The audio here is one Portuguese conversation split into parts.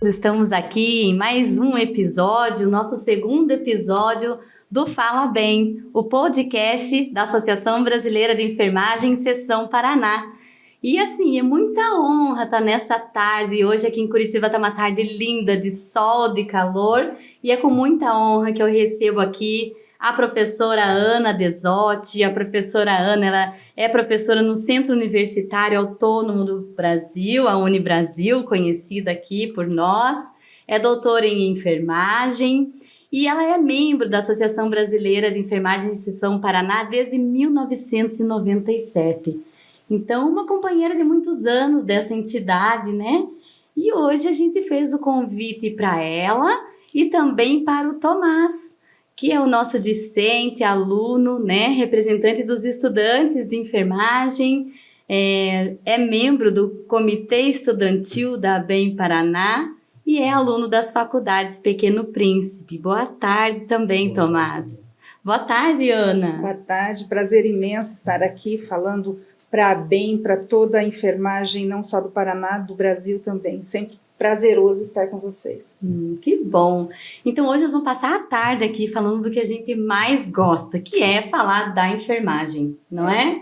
Estamos aqui em mais um episódio, nosso segundo episódio do Fala Bem, o podcast da Associação Brasileira de Enfermagem, Seção Paraná. E assim, é muita honra estar nessa tarde. Hoje aqui em Curitiba está uma tarde linda, de sol, de calor. E é com muita honra que eu recebo aqui a professora Ana Desotti. A professora Ana, ela é professora no Centro Universitário Autônomo do Brasil, a Unibrasil, conhecida aqui por nós. É doutora em enfermagem e ela é membro da Associação Brasileira de Enfermagem de Seção Paraná desde 1997. Então, uma companheira de muitos anos dessa entidade, né? E hoje a gente fez o convite para ela e também para o Tomás, que é o nosso discente, aluno, né, representante dos estudantes de enfermagem, é membro do Comitê Estudantil da ABEM Paraná e é aluno das faculdades Pequeno Príncipe. Boa tarde também, Tomás. Boa tarde, Ana. Boa tarde, prazer imenso estar aqui falando para a ABEM, para toda a enfermagem, não só do Paraná, do Brasil também, sempre prazeroso estar com vocês. Que bom! Então hoje nós vamos passar a tarde aqui falando do que a gente mais gosta, que é falar da enfermagem, não é?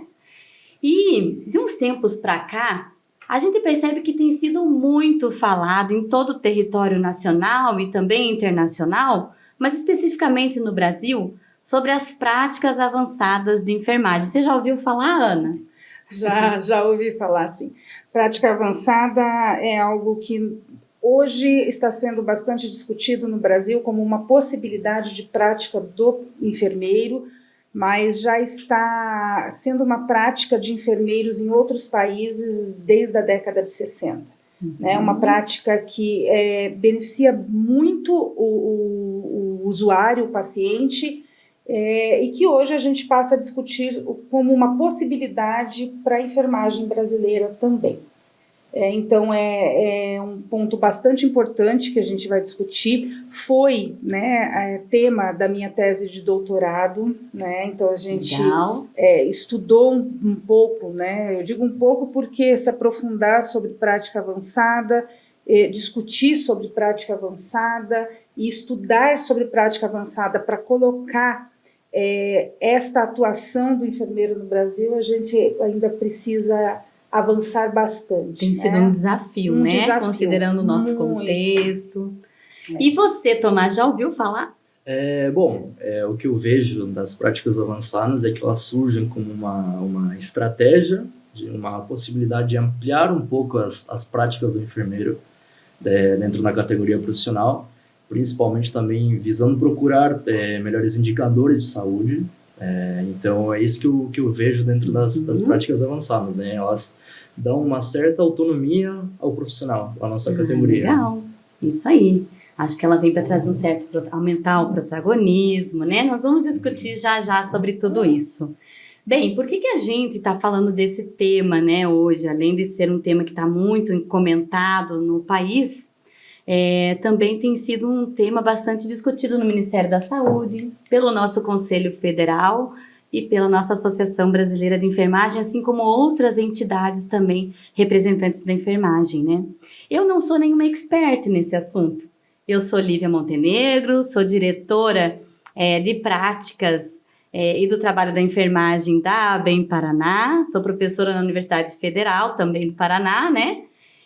E de uns tempos para cá, a gente percebe que tem sido muito falado em todo o território nacional e também internacional, mas especificamente no Brasil, sobre as práticas avançadas de enfermagem. Você já ouviu falar, Ana? Já ouvi falar, sim. Prática avançada é algo que hoje está sendo bastante discutido no Brasil como uma possibilidade de prática do enfermeiro, mas já está sendo uma prática de enfermeiros em outros países desde a década de 60. Né? Uma prática que beneficia muito o usuário, o paciente, e que hoje a gente passa a discutir como uma possibilidade para a enfermagem brasileira também. Então, é um ponto bastante importante que a gente vai discutir. Foi, né, tema da minha tese de doutorado, né? Então, a gente estudou um pouco, né? Eu digo um pouco porque se aprofundar sobre prática avançada, discutir sobre prática avançada e estudar sobre prática avançada para colocar esta atuação do enfermeiro no Brasil, a gente ainda precisa avançar bastante. Tem sido um desafio, né? Desafio, considerando o nosso contexto. E você, Tomás, já ouviu falar? O que eu vejo das práticas avançadas é que elas surgem como uma estratégia, uma possibilidade de ampliar um pouco as práticas do enfermeiro dentro da categoria profissional, principalmente também visando procurar melhores indicadores de saúde. Então, é isso que eu vejo dentro das práticas avançadas, né? Elas dão uma certa autonomia ao profissional, à nossa categoria. Legal, isso aí. Acho que ela vem para trazer aumentar o protagonismo, né? Nós vamos discutir já sobre tudo isso. Bem, por que a gente está falando desse tema, né, hoje? Além de ser um tema que está muito comentado no país, também tem sido um tema bastante discutido no Ministério da Saúde, pelo nosso Conselho Federal e pela nossa Associação Brasileira de Enfermagem, assim como outras entidades também representantes da enfermagem, né? Eu não sou nenhuma expert nesse assunto. Eu sou Lívia Montenegro, sou diretora de práticas e do trabalho da enfermagem da ABEM Paraná, sou professora na Universidade Federal, também do Paraná, né?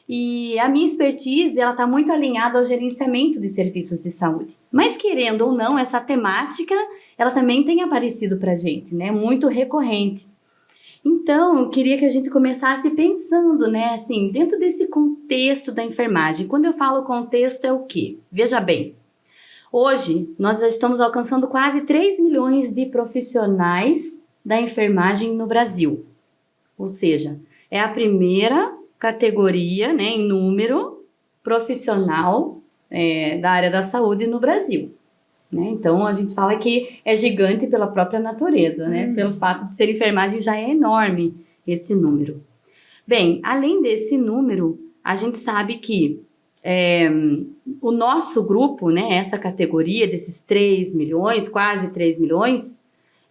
E a minha expertise, ela está muito alinhada ao gerenciamento de serviços de saúde. Mas, querendo ou não, essa temática, ela também tem aparecido para a gente, né? Muito recorrente. Então, eu queria que a gente começasse pensando, né? Assim, dentro desse contexto da enfermagem. Quando eu falo contexto, é o quê? Veja bem, hoje nós já estamos alcançando quase 3 milhões de profissionais da enfermagem no Brasil. Ou seja, é a primeira categoria, né, em número profissional da área da saúde no Brasil, né? Então a gente fala que é gigante pela própria natureza, né? Pelo fato de ser enfermagem já é enorme esse número. Bem, além desse número, a gente sabe que o nosso grupo, né, essa categoria desses 3 milhões, quase 3 milhões,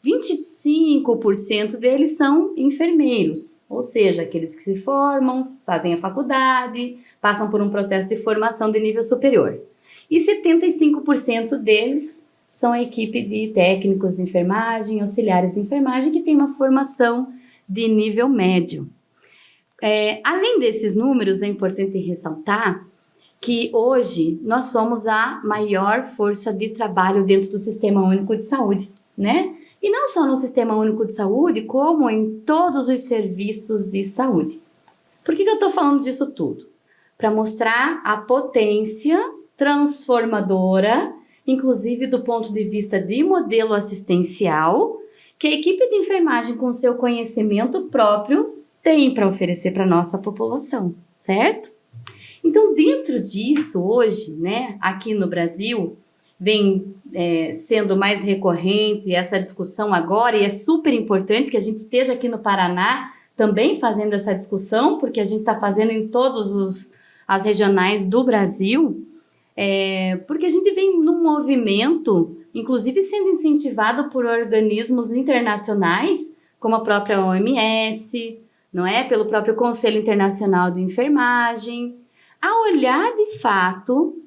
25% deles são enfermeiros, ou seja, aqueles que se formam, fazem a faculdade, passam por um processo de formação de nível superior. E 75% deles são a equipe de técnicos de enfermagem, auxiliares de enfermagem, que tem uma formação de nível médio. Além desses números, é importante ressaltar que hoje nós somos a maior força de trabalho dentro do Sistema Único de Saúde, né? E não só no Sistema Único de Saúde, como em todos os serviços de saúde. Por que eu estou falando disso tudo? Para mostrar a potência transformadora, inclusive do ponto de vista de modelo assistencial, que a equipe de enfermagem, com seu conhecimento próprio, tem para oferecer para a nossa população, certo? Então, dentro disso, hoje, né, aqui no Brasil, vem sendo mais recorrente essa discussão agora, e é super importante que a gente esteja aqui no Paraná também fazendo essa discussão, porque a gente está fazendo em todas as regionais do Brasil, porque a gente vem num movimento, inclusive sendo incentivado por organismos internacionais, como a própria OMS, não é? Pelo próprio Conselho Internacional de Enfermagem, a olhar de fato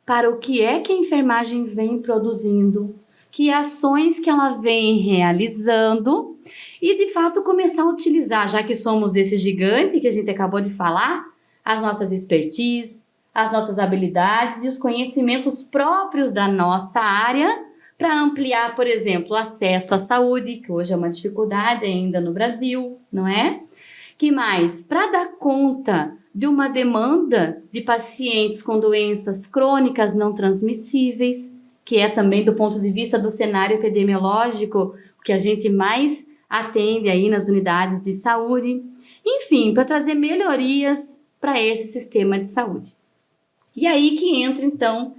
para o que é que a enfermagem vem produzindo, que ações que ela vem realizando e de fato começar a utilizar, já que somos esse gigante que a gente acabou de falar, as nossas expertise, as nossas habilidades e os conhecimentos próprios da nossa área para ampliar, por exemplo, o acesso à saúde, que hoje é uma dificuldade ainda no Brasil, não é? Que mais? Para dar conta de uma demanda de pacientes com doenças crônicas não transmissíveis, que é também do ponto de vista do cenário epidemiológico, o que a gente mais atende aí nas unidades de saúde. Enfim, para trazer melhorias para esse sistema de saúde. E aí que entra, então,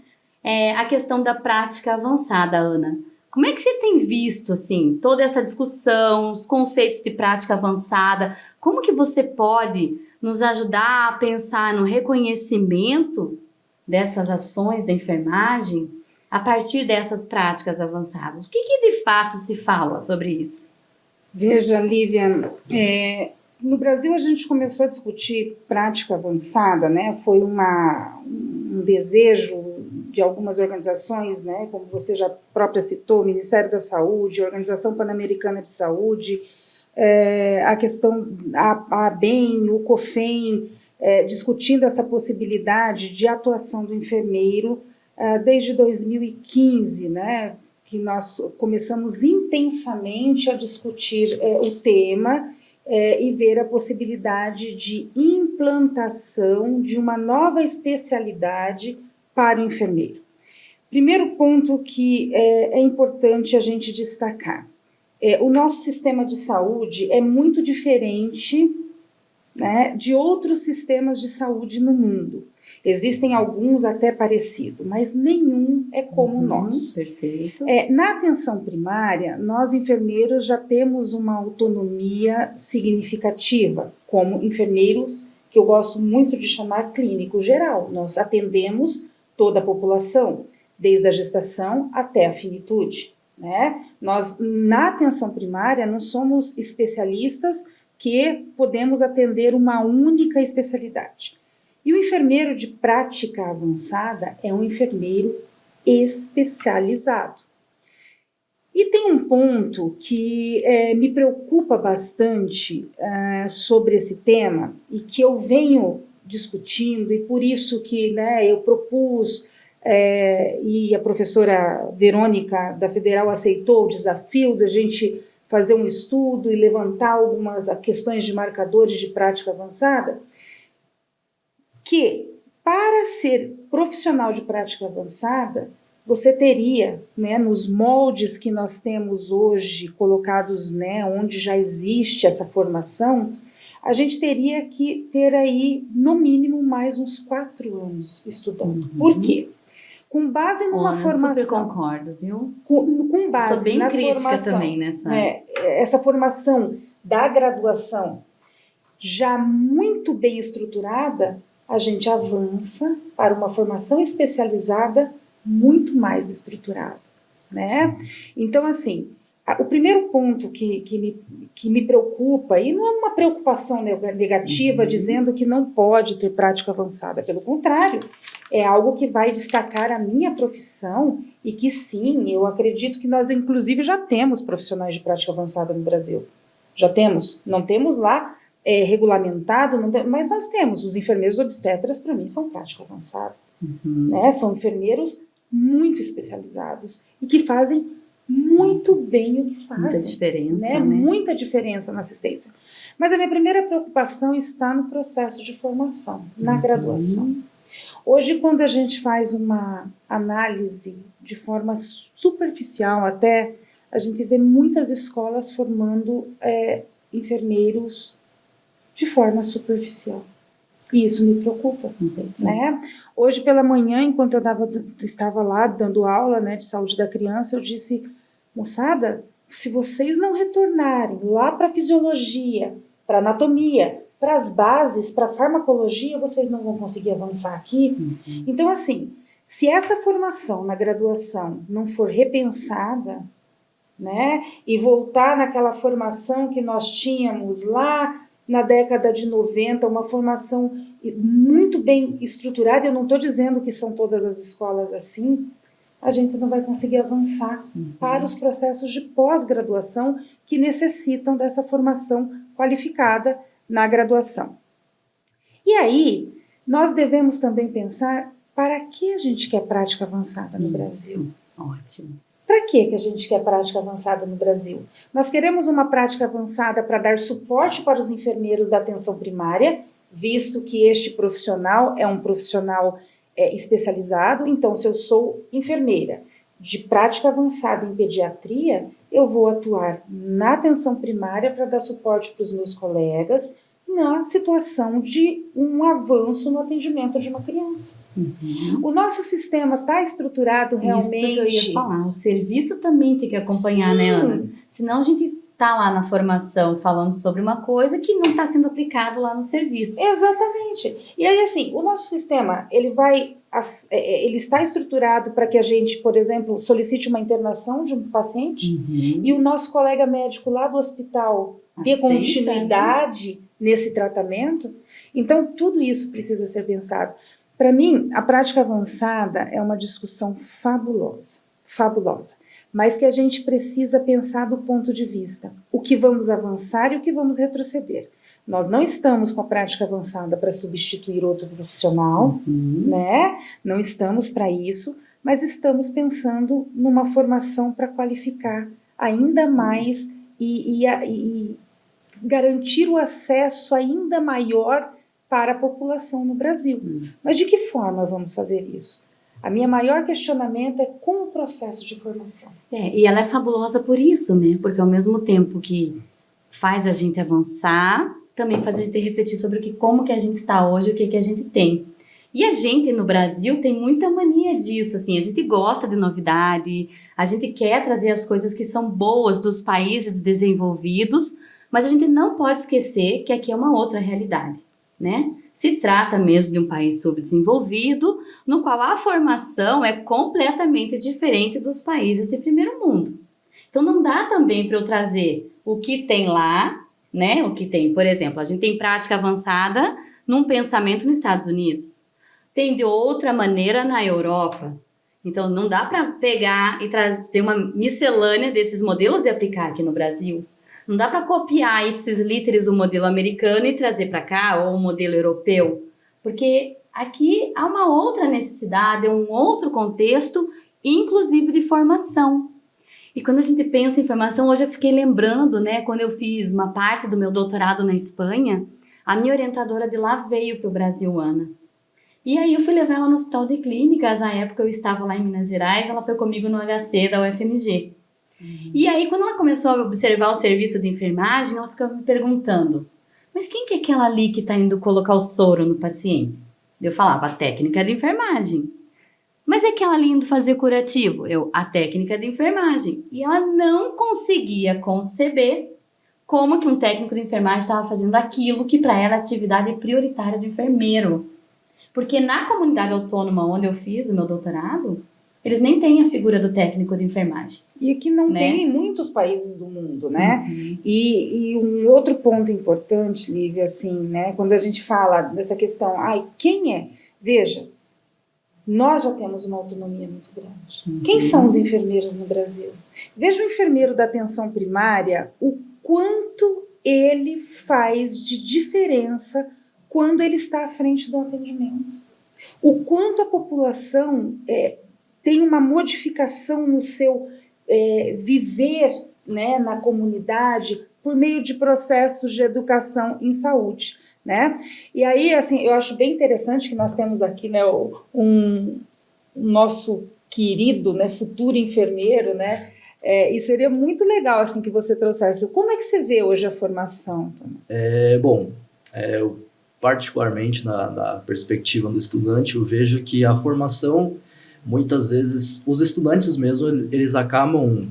a questão da prática avançada, Ana. Como é que você tem visto, assim, toda essa discussão, os conceitos de prática avançada? Como que você pode nos ajudar a pensar no reconhecimento dessas ações da enfermagem a partir dessas práticas avançadas? O que de fato se fala sobre isso? Veja, Lívia, no Brasil a gente começou a discutir prática avançada, né? Foi um desejo de algumas organizações, né? Como você já própria citou, o Ministério da Saúde, a Organização Pan-Americana de Saúde, a questão, a ABEM, o COFEM, discutindo essa possibilidade de atuação do enfermeiro desde 2015, né, que nós começamos intensamente a discutir o tema e ver a possibilidade de implantação de uma nova especialidade para o enfermeiro. Primeiro ponto que é importante a gente destacar. O nosso sistema de saúde é muito diferente, né, de outros sistemas de saúde no mundo. Existem alguns até parecidos, mas nenhum é como o nosso. Perfeito. Na atenção primária, nós enfermeiros já temos uma autonomia significativa, como enfermeiros, que eu gosto muito de chamar clínico geral. Nós atendemos toda a população, desde a gestação até a finitude. Né? Nós, na atenção primária, não somos especialistas que podemos atender uma única especialidade. E o enfermeiro de prática avançada é um enfermeiro especializado. E tem um ponto que me preocupa bastante sobre esse tema e que eu venho discutindo, e por isso que, né, eu propus e a professora Verônica da Federal aceitou o desafio da gente fazer um estudo e levantar algumas questões de marcadores de prática avançada, que para ser profissional de prática avançada, você teria, né, nos moldes que nós temos hoje colocados, né, onde já existe essa formação, a gente teria que ter aí, no mínimo, mais uns 4 anos estudando. Por quê? Com base numa formação... Eu super concordo, viu? Com base sou bem na crítica formação, também nessa... essa formação da graduação já muito bem estruturada, a gente avança para uma formação especializada muito mais estruturada, né? Então, assim, o primeiro ponto que que me preocupa, e não é uma preocupação negativa dizendo que não pode ter prática avançada, pelo contrário, é algo que vai destacar a minha profissão e que sim, eu acredito que nós inclusive já temos profissionais de prática avançada no Brasil. Já temos, não temos lá regulamentado, mas nós temos. Os enfermeiros obstetras, para mim, são prática avançada. Né? São enfermeiros muito especializados e que fazem muito bem o que fazem. Muita diferença, né? Muita diferença na assistência. Mas a minha primeira preocupação está no processo de formação, na graduação. Hoje, quando a gente faz uma análise de forma superficial, até a gente vê muitas escolas formando enfermeiros de forma superficial. E isso me preocupa. Né? Hoje pela manhã, enquanto eu estava lá dando aula, né, de saúde da criança, eu disse, moçada, se vocês não retornarem lá para a fisiologia, para a anatomia, para as bases, para a farmacologia, vocês não vão conseguir avançar aqui. Então, assim, se essa formação na graduação não for repensada, né, e voltar naquela formação que nós tínhamos lá na década de 90, uma formação muito bem estruturada, eu não estou dizendo que são todas as escolas assim, a gente não vai conseguir avançar para os processos de pós-graduação que necessitam dessa formação qualificada na graduação. E aí, nós devemos também pensar para que a gente quer prática avançada no Brasil. Ótimo. Para que a gente quer prática avançada no Brasil? Nós queremos uma prática avançada para dar suporte para os enfermeiros da atenção primária, visto que este profissional é um profissional especializado. Então, se eu sou enfermeira de prática avançada em pediatria, eu vou atuar na atenção primária para dar suporte para os meus colegas na situação de um avanço no atendimento de uma criança. O nosso sistema está estruturado realmente... Isso que eu ia falar, o serviço também tem que acompanhar, né, Ana? Senão a gente está lá na formação falando sobre uma coisa que não está sendo aplicado lá no serviço. Exatamente. E aí, assim, o nosso sistema, ele está estruturado para que a gente, por exemplo, solicite uma internação de um paciente e o nosso colega médico lá do hospital dê continuidade nesse tratamento. Então, tudo isso precisa ser pensado. Para mim, a prática avançada é uma discussão fabulosa, mas que a gente precisa pensar do ponto de vista o que vamos avançar e o que vamos retroceder. Nós não estamos com a prática avançada para substituir outro profissional, né? Não estamos para isso, mas estamos pensando numa formação para qualificar ainda mais e garantir o acesso ainda maior para a população no Brasil. Mas de que forma vamos fazer isso? A minha maior questionamento é com o processo de formação. E ela é fabulosa por isso, né? Porque ao mesmo tempo que faz a gente avançar, também faz a gente refletir sobre como que a gente está hoje, o que a gente tem. E a gente no Brasil tem muita mania disso, assim, a gente gosta de novidade, a gente quer trazer as coisas que são boas dos países desenvolvidos, mas a gente não pode esquecer que aqui é uma outra realidade, né? Se trata mesmo de um país subdesenvolvido, no qual a formação é completamente diferente dos países de primeiro mundo. Então não dá também para eu trazer o que tem lá, né? O que tem, por exemplo, a gente tem prática avançada num pensamento nos Estados Unidos, tem de outra maneira na Europa. Então não dá para pegar e trazer uma miscelânea desses modelos e aplicar aqui no Brasil. Não dá para copiar ipsis literis o modelo americano e trazer para cá, ou o modelo europeu, porque aqui há uma outra necessidade, um outro contexto, inclusive de formação. E quando a gente pensa em formação, hoje eu fiquei lembrando, né, quando eu fiz uma parte do meu doutorado na Espanha, a minha orientadora de lá veio para o Brasil, Ana. E aí eu fui levar ela no Hospital de Clínicas, na época eu estava lá em Minas Gerais, ela foi comigo no HC da UFMG. E aí, quando ela começou a observar o serviço de enfermagem, ela ficava me perguntando, mas quem que é aquela ali que está indo colocar o soro no paciente? Eu falava, a técnica de enfermagem. Mas é aquela ali indo fazer curativo? A técnica de enfermagem. E ela não conseguia conceber como que um técnico de enfermagem estava fazendo aquilo que para ela é atividade prioritária de enfermeiro. Porque na comunidade autônoma onde eu fiz o meu doutorado, Eles nem têm a figura do técnico de enfermagem. E que não tem em muitos países do mundo, né? E um outro ponto importante, Lívia, assim, né? Quando a gente fala dessa questão, quem é? Veja, nós já temos uma autonomia muito grande. Quem são os enfermeiros no Brasil? Veja o enfermeiro da atenção primária, o quanto ele faz de diferença quando ele está à frente do atendimento. O quanto a população tem uma modificação no seu viver, né, na comunidade por meio de processos de educação em saúde, né? E aí, assim, eu acho bem interessante que nós temos aqui, né, um nosso querido, né, futuro enfermeiro, né? E seria muito legal, assim, que você trouxesse. Como é que você vê hoje a formação, Thomas? Eu, particularmente da perspectiva do estudante, eu vejo que a formação, muitas vezes, os estudantes mesmo, eles acabam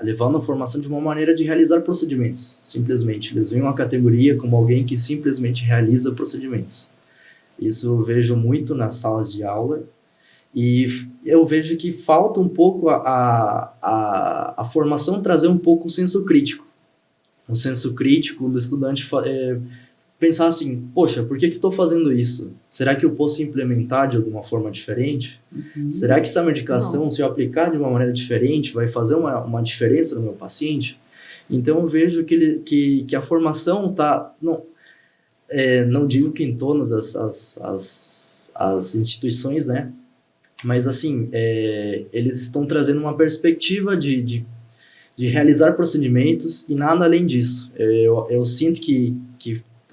levando a formação de uma maneira de realizar procedimentos, simplesmente. Eles veem uma categoria como alguém que simplesmente realiza procedimentos. Isso eu vejo muito nas salas de aula, e eu vejo que falta um pouco a formação trazer um pouco o senso crítico. O senso crítico do estudante pensar assim, poxa, por que estou fazendo isso? Será que eu posso implementar de alguma forma diferente? Será que essa medicação, se eu aplicar de uma maneira diferente, vai fazer uma diferença no meu paciente? Então eu vejo que a formação está... Não digo que em todas as instituições, né? Mas assim, eles estão trazendo uma perspectiva de realizar procedimentos e nada além disso. Eu sinto que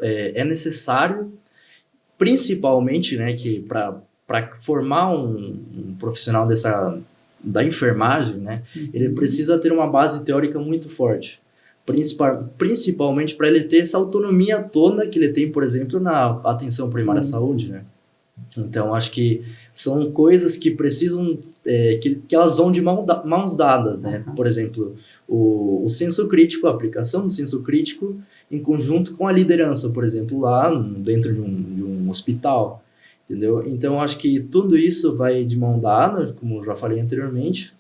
é necessário, principalmente, né, que para formar um profissional da enfermagem, né, ele precisa ter uma base teórica muito forte, principalmente para ele ter essa autonomia toda que ele tem, por exemplo, na atenção primária à saúde, né? Então, acho que são coisas que precisam, que elas vão de mãos dadas, né? Por exemplo, o senso crítico, a aplicação do senso crítico em conjunto com a liderança, por exemplo, lá dentro de um hospital, entendeu? Então, acho que tudo isso vai de mão dada, como eu já falei anteriormente,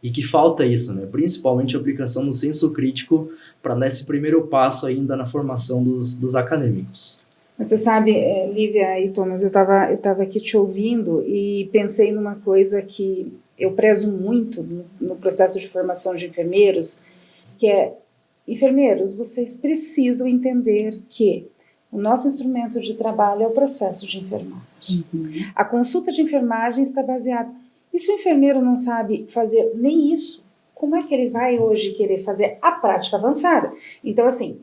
e que falta isso, né? Principalmente a aplicação do senso crítico para dar esse primeiro passo ainda na formação dos acadêmicos. Você sabe, Lívia e Thomas, eu estava aqui te ouvindo e pensei numa coisa que eu prezo muito no processo de formação de enfermeiros, que é: enfermeiros, vocês precisam entender que o nosso instrumento de trabalho é o processo de enfermagem. A consulta de enfermagem está baseada... E se o enfermeiro não sabe fazer nem isso, como é que ele vai hoje querer fazer a prática avançada? Então, assim,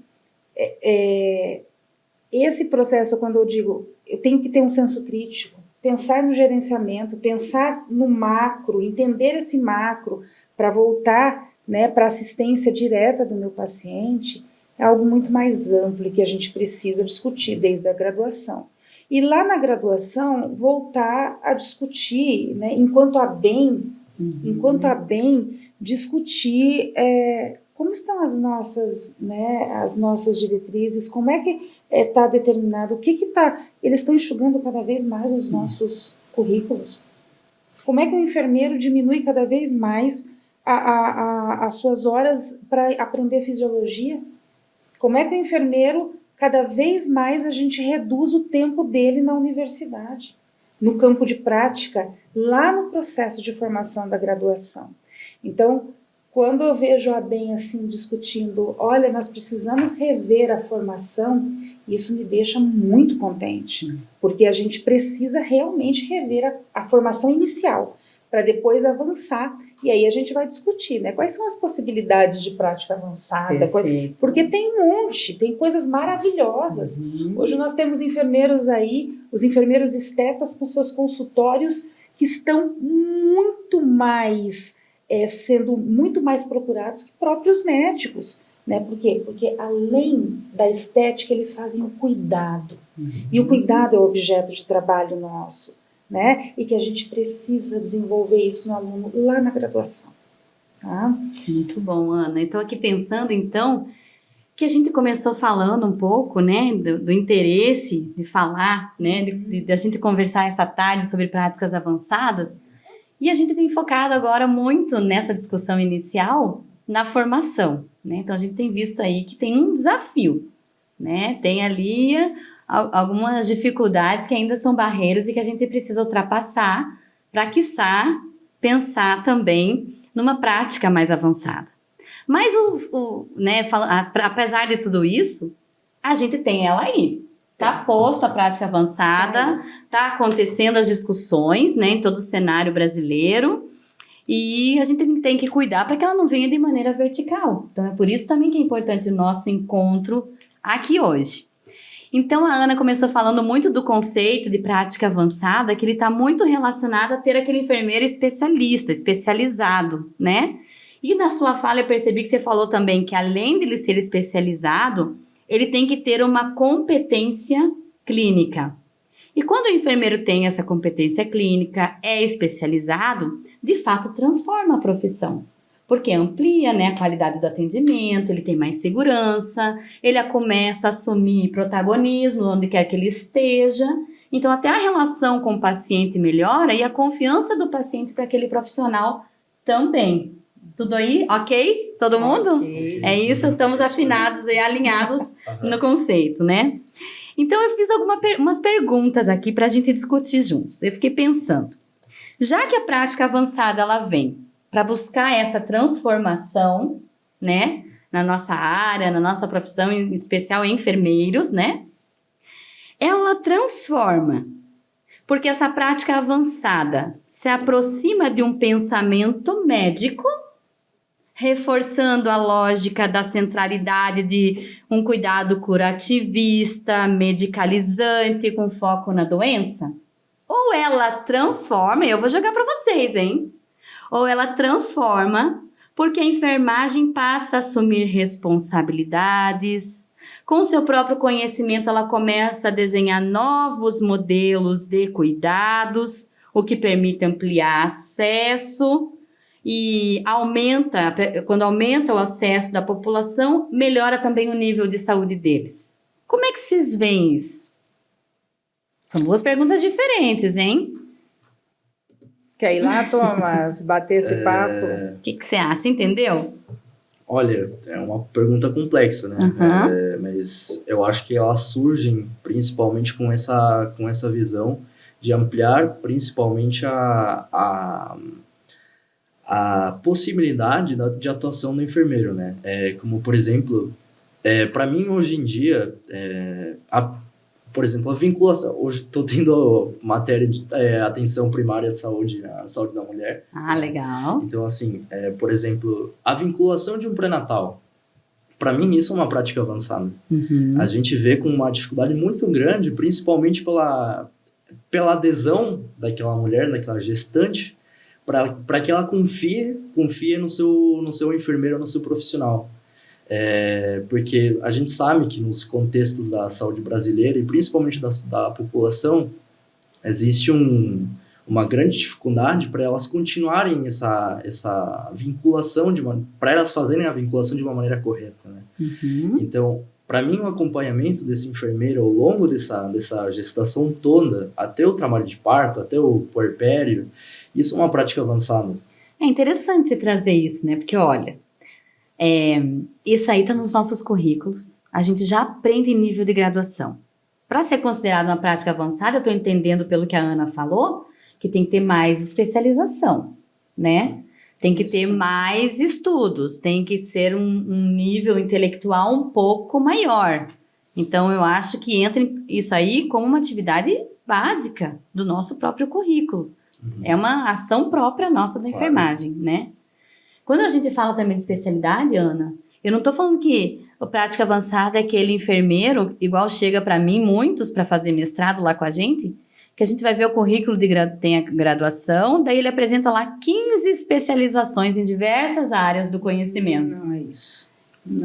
esse processo, quando eu digo, eu tenho que ter um senso crítico, pensar no gerenciamento, pensar no macro, entender esse macro para voltar, né, para a assistência direta do meu paciente, é algo muito mais amplo que a gente precisa discutir desde a graduação. E lá na graduação, voltar a discutir, né, enquanto a bem, discutir como estão as nossas diretrizes, como é que está determinado, o que está... Eles estão enxugando cada vez mais os nossos currículos. Como é que o enfermeiro diminui cada vez mais as suas horas para aprender fisiologia? Como é que o enfermeiro, cada vez mais, a gente reduz o tempo dele na universidade, no campo de prática, lá no processo de formação da graduação? Então, quando eu vejo a ABEM assim discutindo, olha, nós precisamos rever a formação, isso me deixa muito contente, porque a gente precisa realmente rever a formação inicial, para depois avançar, e aí a gente vai discutir, né? Quais são as possibilidades de prática avançada, porque tem um monte, tem coisas maravilhosas. Hoje nós temos enfermeiros aí, os enfermeiros estetas com seus consultórios que estão muito mais, sendo muito mais procurados que próprios médicos, né? Por quê? Porque além da estética, eles fazem o cuidado, e o cuidado é o objeto de trabalho nosso, né? E que a gente precisa desenvolver isso no aluno lá na graduação. Tá? Muito bom, Ana. Então, aqui pensando, então, que a gente começou falando um pouco, né, do interesse de falar, né, de a gente conversar essa tarde sobre práticas avançadas, E a gente tem focado agora muito nessa discussão inicial na formação, né? Então, a gente tem visto aí que tem um desafio, né? Tem ali algumas dificuldades que ainda são barreiras e que a gente precisa ultrapassar para, quiçá, pensar também numa prática mais avançada. Mas, apesar de tudo isso, a gente tem ela aí. Está posto a prática avançada, está acontecendo as discussões, né, em todo o cenário brasileiro, e a gente tem que cuidar para que ela não venha de maneira vertical. Então, é por isso também que é importante o nosso encontro aqui hoje. Então, a Ana começou falando muito do conceito de prática avançada, que ele está muito relacionado a ter aquele enfermeiro especialista, especializado, né? E na sua fala eu percebi que você falou também que, além de ele ser especializado, ele tem que ter uma competência clínica. E quando o enfermeiro tem essa competência clínica, é especializado, de fato transforma a profissão. Porque amplia, né, a qualidade do atendimento, ele tem mais segurança, ele começa a assumir protagonismo onde quer que ele esteja. Então, até a relação com o paciente melhora e a confiança do paciente para aquele profissional também. Tudo aí? Ok? Todo mundo? Okay. É isso, estamos afinados e alinhados no conceito, né? Então, eu fiz umas perguntas aqui para a gente discutir juntos. Eu fiquei pensando, já que a prática avançada ela vem para buscar essa transformação, né? Na nossa área, na nossa profissão, em especial enfermeiros, né? Ela transforma, porque essa prática avançada se aproxima de um pensamento médico, reforçando a lógica da centralidade de um cuidado curativista, medicalizante, com foco na doença? Ou ela transforma, eu vou jogar para vocês, hein? Ou ela transforma porque a enfermagem passa a assumir responsabilidades, com seu próprio conhecimento ela começa a desenhar novos modelos de cuidados, o que permite ampliar acesso. E quando aumenta o acesso da população, melhora também o nível de saúde deles. Como é que vocês veem isso? São duas perguntas diferentes, hein? Quer ir lá, Thomas, bater esse papo? O que você acha, entendeu? Olha, é uma pergunta complexa, né? Mas eu acho que elas surgem principalmente com essa visão de ampliar principalmente a possibilidade de atuação do enfermeiro, né? Como, por exemplo, para mim, hoje em dia, por exemplo, a vinculação. Hoje estou tendo matéria de atenção primária de saúde, a saúde da mulher. Ah, legal. Então, assim, por exemplo, a vinculação de um pré-natal. Para mim, isso é uma prática avançada. Uhum. A gente vê com uma dificuldade muito grande, principalmente pela adesão daquela mulher, daquela gestante, para que ela confie no seu enfermeiro, no seu profissional. Porque a gente sabe que nos contextos da saúde brasileira, e principalmente da população, existe uma grande dificuldade para elas continuarem essa vinculação, para elas fazerem a vinculação de uma maneira correta, né? Uhum. Então, para mim, o acompanhamento desse enfermeiro ao longo dessa gestação toda, até o trabalho de parto, até o puerpério, isso é uma prática avançada. É interessante você trazer isso, né? Porque, olha, isso aí está nos nossos currículos. A gente já aprende em nível de graduação. Para ser considerado uma prática avançada, eu estou entendendo pelo que a Ana falou, que tem que ter mais especialização, né? Tem que ter mais estudos, tem que ser um nível intelectual um pouco maior. Então, eu acho que entra isso aí como uma atividade básica do nosso próprio currículo. Uhum. É uma ação própria nossa da enfermagem, né? Quando a gente fala também de especialidade, Ana, eu não estou falando que a prática avançada é aquele enfermeiro, igual chega para mim, muitos para fazer mestrado lá com a gente, que a gente vai ver o currículo tem a graduação, daí ele apresenta lá 15 especializações em diversas áreas do conhecimento. Não é isso.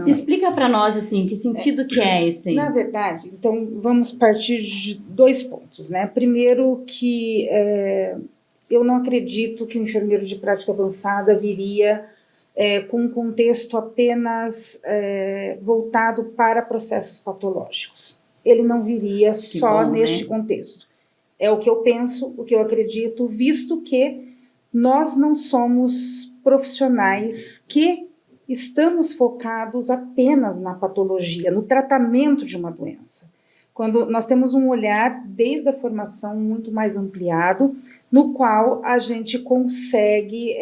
Explica para nós, assim, que sentido que é esse aí? Na verdade, então, vamos partir de 2 pontos, né? Primeiro que eu não acredito que o enfermeiro de prática avançada viria com um contexto apenas voltado para processos patológicos. Ele não viria só neste contexto. É o que eu penso, o que eu acredito, visto que nós não somos profissionais que estamos focados apenas na patologia, no tratamento de uma doença. Quando nós temos um olhar desde a formação muito mais ampliado, no qual a gente consegue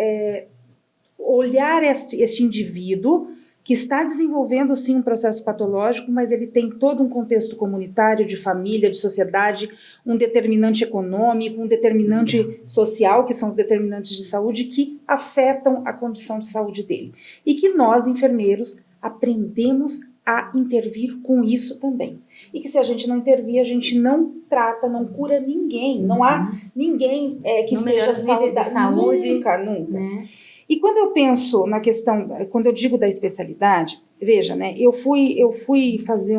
olhar este indivíduo que está desenvolvendo sim um processo patológico, mas ele tem todo um contexto comunitário, de família, de sociedade, um determinante econômico, um determinante social, que são os determinantes de saúde, que afetam a condição de saúde dele. E que nós, enfermeiros, aprendemos a intervir com isso também. E que se a gente não intervir, a gente não trata, não cura ninguém. Não há ninguém que esteja saudável. Saúde, nunca. Né? E quando eu penso na questão, quando eu digo da especialidade, veja, né, eu fui fazer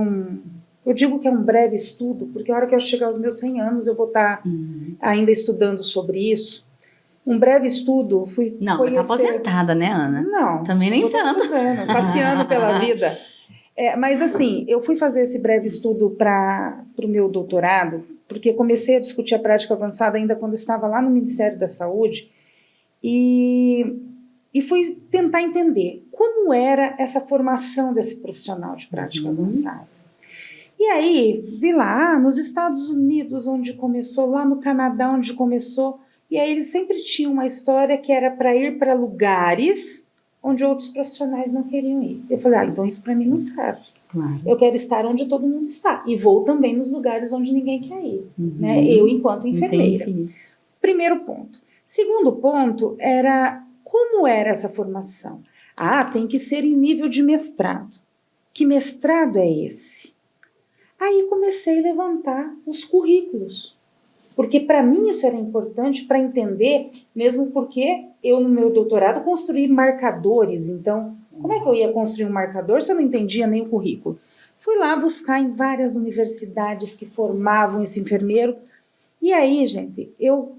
eu digo que é um breve estudo, porque a hora que eu chegar aos meus 100 anos, eu vou estar ainda estudando sobre isso. Um breve estudo, fui Não, conhecer... tá aposentada, né, Ana? Não. Também nem tanto. Passeando pela vida. Mas assim, eu fui fazer esse breve estudo para o meu doutorado, porque comecei a discutir a prática avançada ainda quando estava lá no Ministério da Saúde, e fui tentar entender como era essa formação desse profissional de prática avançada. E aí, vi lá, nos Estados Unidos, onde começou, lá no Canadá, onde começou, e aí eles sempre tinham uma história que era para ir para lugares onde outros profissionais não queriam ir. Eu falei, então isso para mim não serve. Claro. Eu quero estar onde todo mundo está. E vou também nos lugares onde ninguém quer ir. Né? Eu, enquanto enfermeira. Entendi. Primeiro ponto. Segundo ponto era como era essa formação. Tem que ser em nível de mestrado. Que mestrado é esse? Aí comecei a levantar os currículos. Porque para mim isso era importante para entender, mesmo porque eu no meu doutorado construí marcadores. Então, como é que eu ia construir um marcador se eu não entendia nem o currículo? Fui lá buscar em várias universidades que formavam esse enfermeiro. E aí, gente, eu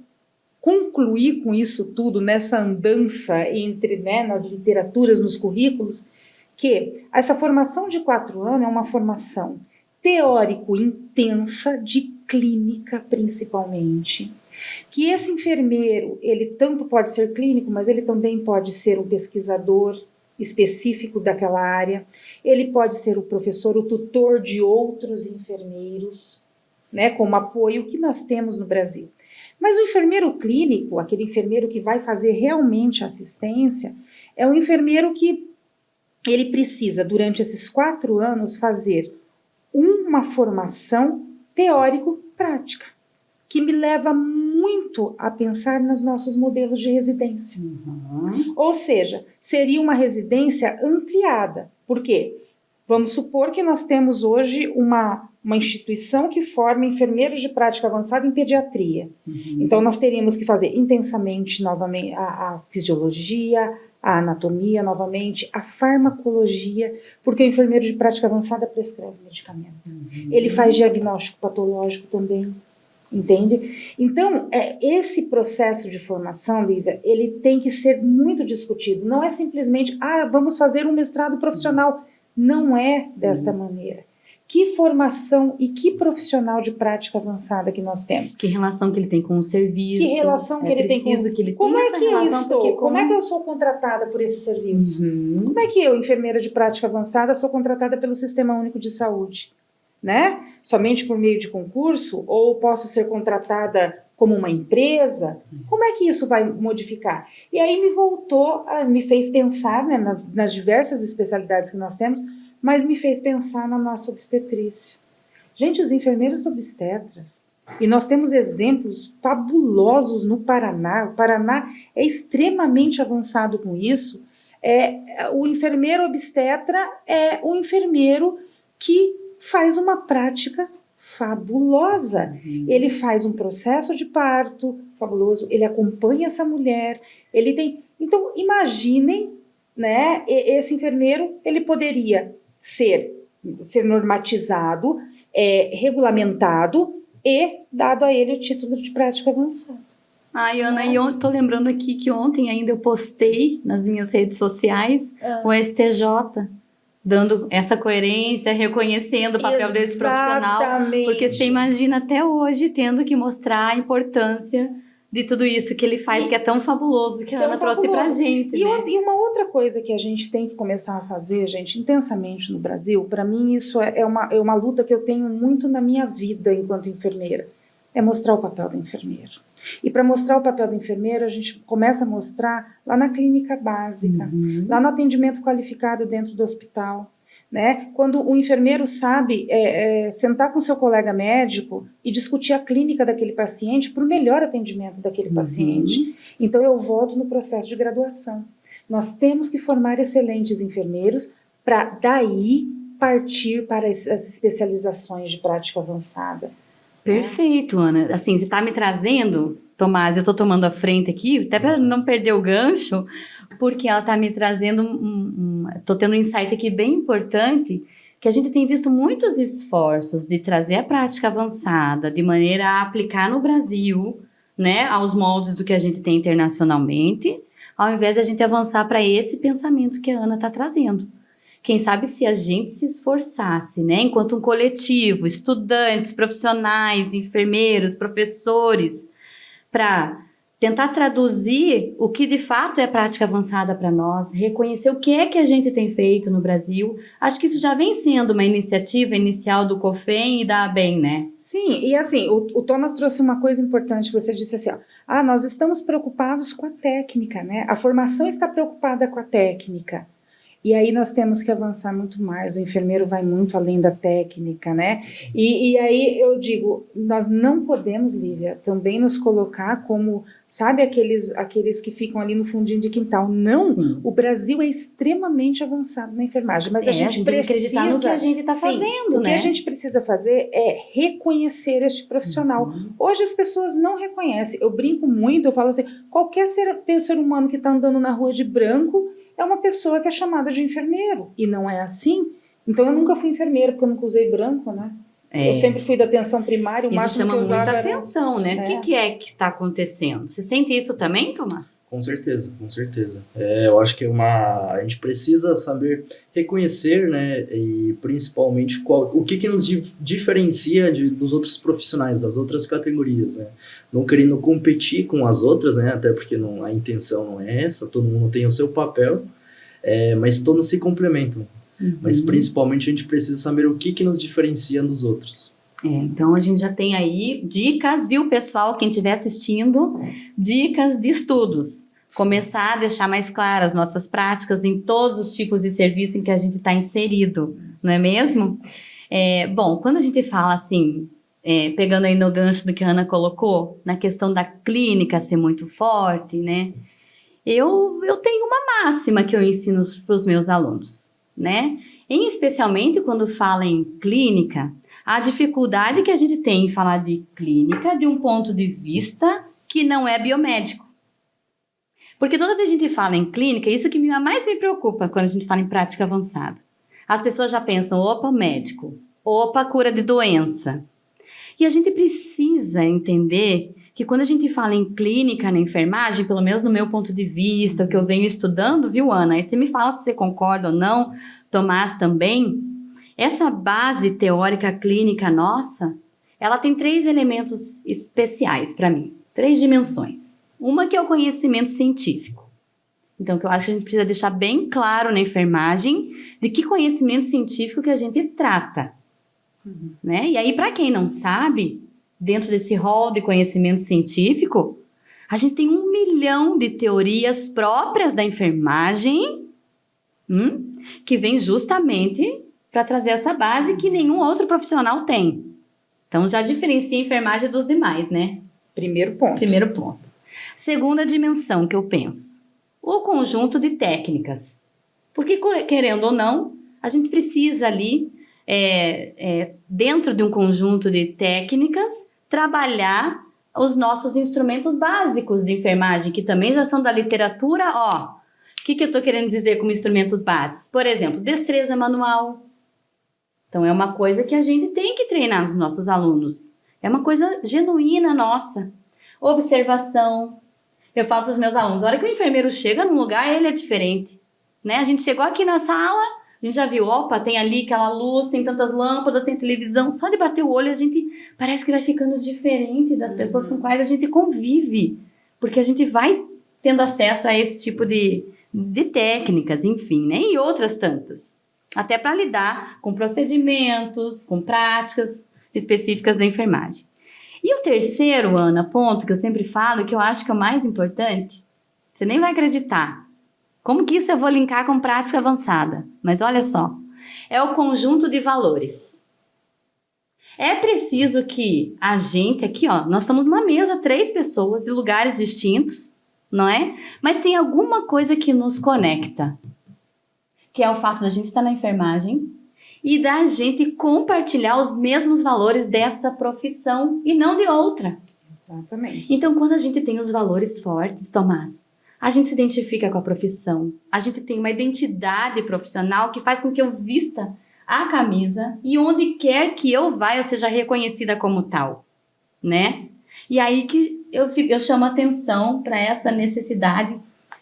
concluí com isso tudo, nessa andança entre, nas literaturas, nos currículos, que essa formação de 4 anos é uma formação teórico intensa de clínica, principalmente. Que esse enfermeiro, ele tanto pode ser clínico, mas ele também pode ser um pesquisador específico daquela área, ele pode ser o professor, o tutor de outros enfermeiros, né, como apoio que nós temos no Brasil. Mas o enfermeiro clínico, aquele enfermeiro que vai fazer realmente assistência, é um enfermeiro que ele precisa, durante esses 4 anos, fazer uma formação teórico-prática, que me leva muito a pensar nos nossos modelos de residência. Ou seja, seria uma residência ampliada. Por quê? Vamos supor que nós temos hoje uma instituição que forma enfermeiros de prática avançada em pediatria. Então, nós teríamos que fazer intensamente, novamente, a fisiologia, a anatomia, novamente, a farmacologia, porque o enfermeiro de prática avançada prescreve medicamentos. Ele faz diagnóstico patológico também, entende? Então, esse processo de formação, Lívia, ele tem que ser muito discutido. Não é simplesmente, vamos fazer um mestrado profissional. Não é desta maneira. Que formação e que profissional de prática avançada que nós temos? Que relação que ele tem com o serviço? Que relação que ele tem com... Que ele como tem é que eu estou? Como é que eu sou contratada por esse serviço? Como é que eu, enfermeira de prática avançada, sou contratada pelo Sistema Único de Saúde? Né? Somente por meio de concurso? Ou posso ser contratada como uma empresa? Como é que isso vai modificar? E aí me fez pensar, né, nas diversas especialidades que nós temos, mas me fez pensar na nossa obstetrícia. Gente, os enfermeiros obstetras, e nós temos exemplos fabulosos no Paraná, o Paraná é extremamente avançado com isso, o enfermeiro obstetra é um enfermeiro que faz uma prática fabulosa. Ele faz um processo de parto fabuloso, ele acompanha essa mulher, ele tem... Então, imaginem, né, esse enfermeiro, ele poderia ser normatizado, regulamentado e dado a ele o título de prática avançada. Ana, e eu tô lembrando aqui que ontem ainda eu postei nas minhas redes sociais o STJ, dando essa coerência, reconhecendo o papel desse profissional, porque você imagina até hoje tendo que mostrar a importância de tudo isso que ele faz, que é tão fabuloso, que a Ana trouxe pra gente. E, né? e uma outra coisa que a gente tem que começar a fazer, gente, intensamente no Brasil, para mim isso é uma luta que eu tenho muito na minha vida enquanto enfermeira, é mostrar o papel do enfermeiro. E para mostrar o papel do enfermeiro, a gente começa a mostrar lá na clínica básica, lá no atendimento qualificado dentro do hospital. Né? Quando o enfermeiro sabe sentar com seu colega médico e discutir a clínica daquele paciente para o melhor atendimento daquele paciente. Então eu volto no processo de graduação. Nós temos que formar excelentes enfermeiros para daí partir para as especializações de prática avançada. Perfeito, Ana. Assim, você está me trazendo, Tomás, eu estou tomando a frente aqui, até para não perder o gancho, porque ela está me trazendo, estou tendo um insight aqui bem importante, que a gente tem visto muitos esforços de trazer a prática avançada de maneira a aplicar no Brasil, né, aos moldes do que a gente tem internacionalmente, ao invés de a gente avançar para esse pensamento que a Ana está trazendo. Quem sabe se a gente se esforçasse, né, enquanto um coletivo, estudantes, profissionais, enfermeiros, professores, para tentar traduzir o que de fato é prática avançada para nós, reconhecer o que é que a gente tem feito no Brasil. Acho que isso já vem sendo uma iniciativa inicial do COFEM e da ABEM, né? Sim, e assim, o Thomas trouxe uma coisa importante, você disse assim, ó, nós estamos preocupados com a técnica, né? A formação está preocupada com a técnica. E aí nós temos que avançar muito mais, o enfermeiro vai muito além da técnica, né? E aí eu digo, nós não podemos, Lívia, também nos colocar como, sabe, aqueles que ficam ali no fundinho de quintal. Não, sim. O Brasil é extremamente avançado na enfermagem, mas a gente precisa acreditar no que a gente está fazendo, né? O que a gente precisa fazer é reconhecer este profissional. Hoje as pessoas não reconhecem, eu brinco muito, eu falo assim, qualquer ser humano que está andando na rua de branco é uma pessoa que é chamada de enfermeiro, e não é assim. Então eu nunca fui enfermeira, porque eu nunca usei branco, né? Eu sempre fui da atenção primária, o máximo que eu usava muita atenção, né? O que é que está acontecendo? Você sente isso também, Tomás? Com certeza, com certeza. Eu acho que a gente precisa saber reconhecer, né, e principalmente o que nos diferencia dos outros profissionais, das outras categorias, né? Não querendo competir com as outras, né, até porque a intenção não é essa, todo mundo tem o seu papel, mas todos se complementam. Mas principalmente a gente precisa saber o que nos diferencia dos outros. Então a gente já tem aí dicas, viu, pessoal? Quem estiver assistindo, dicas de estudos. Começar a deixar mais claras nossas práticas em todos os tipos de serviço em que a gente está inserido, não é mesmo? Bom, quando a gente fala assim, pegando aí no gancho do que a Ana colocou, na questão da clínica ser muito forte, né? Eu tenho uma máxima que eu ensino para os meus alunos, né? Especialmente quando fala em clínica, a dificuldade que a gente tem em falar de clínica de um ponto de vista que não é biomédico. Porque toda vez que a gente fala em clínica, isso que mais me preocupa quando a gente fala em prática avançada. As pessoas já pensam, opa, médico, opa, cura de doença. E a gente precisa entender que quando a gente fala em clínica na enfermagem, pelo menos no meu ponto de vista, o que eu venho estudando, viu, Ana? Aí você me fala se você concorda ou não, Tomás também. Essa base teórica clínica nossa, ela tem 3 elementos especiais para mim, 3 dimensões. Uma que é o conhecimento científico. Então, que eu acho que a gente precisa deixar bem claro na enfermagem de que conhecimento científico que a gente trata. Né? E aí, para quem não sabe, dentro desse rol de conhecimento científico, a gente tem 1 milhão de teorias próprias da enfermagem, que vem justamente para trazer essa base que nenhum outro profissional tem. Então, já diferencia a enfermagem dos demais, né? Primeiro ponto. Segunda dimensão que eu penso, o conjunto de técnicas. Porque, querendo ou não, a gente precisa ali, dentro de um conjunto de técnicas, trabalhar os nossos instrumentos básicos de enfermagem, que também já são da literatura. O que eu estou querendo dizer como instrumentos básicos? Por exemplo, destreza manual. Então, é uma coisa que a gente tem que treinar nos nossos alunos. É uma coisa genuína nossa. Observação. Eu falo para os meus alunos, a hora que o enfermeiro chega num lugar, ele é diferente. Né? A gente chegou aqui na sala, A gente já viu, opa, tem ali aquela luz, tem tantas lâmpadas, tem televisão. Só de bater o olho a gente parece que vai ficando diferente das pessoas com quais a gente convive. Porque a gente vai tendo acesso a esse tipo de técnicas, enfim, né? E outras tantas. Até para lidar com procedimentos, com práticas específicas da enfermagem. E o terceiro, Ana, ponto que eu sempre falo, que eu acho que é o mais importante, você nem vai acreditar. Como que isso eu vou linkar com prática avançada? Mas olha só, é o conjunto de valores. É preciso que a gente aqui, ó, nós estamos numa mesa, 3 pessoas de lugares distintos, não é? Mas tem alguma coisa que nos conecta, que é o fato da gente estar na enfermagem e da gente compartilhar os mesmos valores dessa profissão e não de outra. Exatamente. Então, quando a gente tem os valores fortes, Tomás, a gente se identifica com a profissão, a gente tem uma identidade profissional que faz com que eu vista a camisa e onde quer que eu vá, eu seja reconhecida como tal, né? E aí que eu chamo atenção para essa necessidade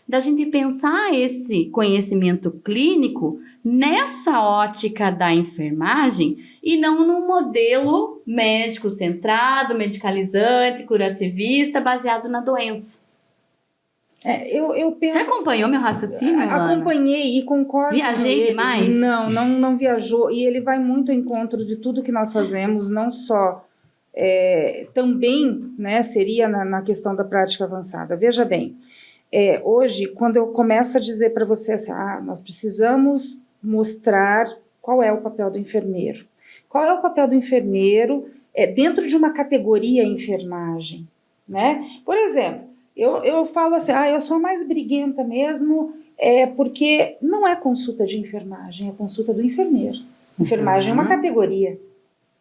da gente pensar esse conhecimento clínico nessa ótica da enfermagem e não num modelo médico centrado, medicalizante, curativista, baseado na doença. Eu penso... Você acompanhou meu raciocínio, Ana? Acompanhei e concordo. Viajei demais? Não viajou. E ele vai muito ao encontro de tudo que nós fazemos, não só... também, né, seria na questão da prática avançada. Veja bem, hoje, quando eu começo a dizer para você assim, nós precisamos mostrar qual é o papel do enfermeiro. Qual é o papel do enfermeiro dentro de uma categoria enfermagem, né? Por exemplo, eu falo assim, eu sou a mais briguenta mesmo, porque não é consulta de enfermagem, é consulta do enfermeiro. Enfermagem é uma categoria,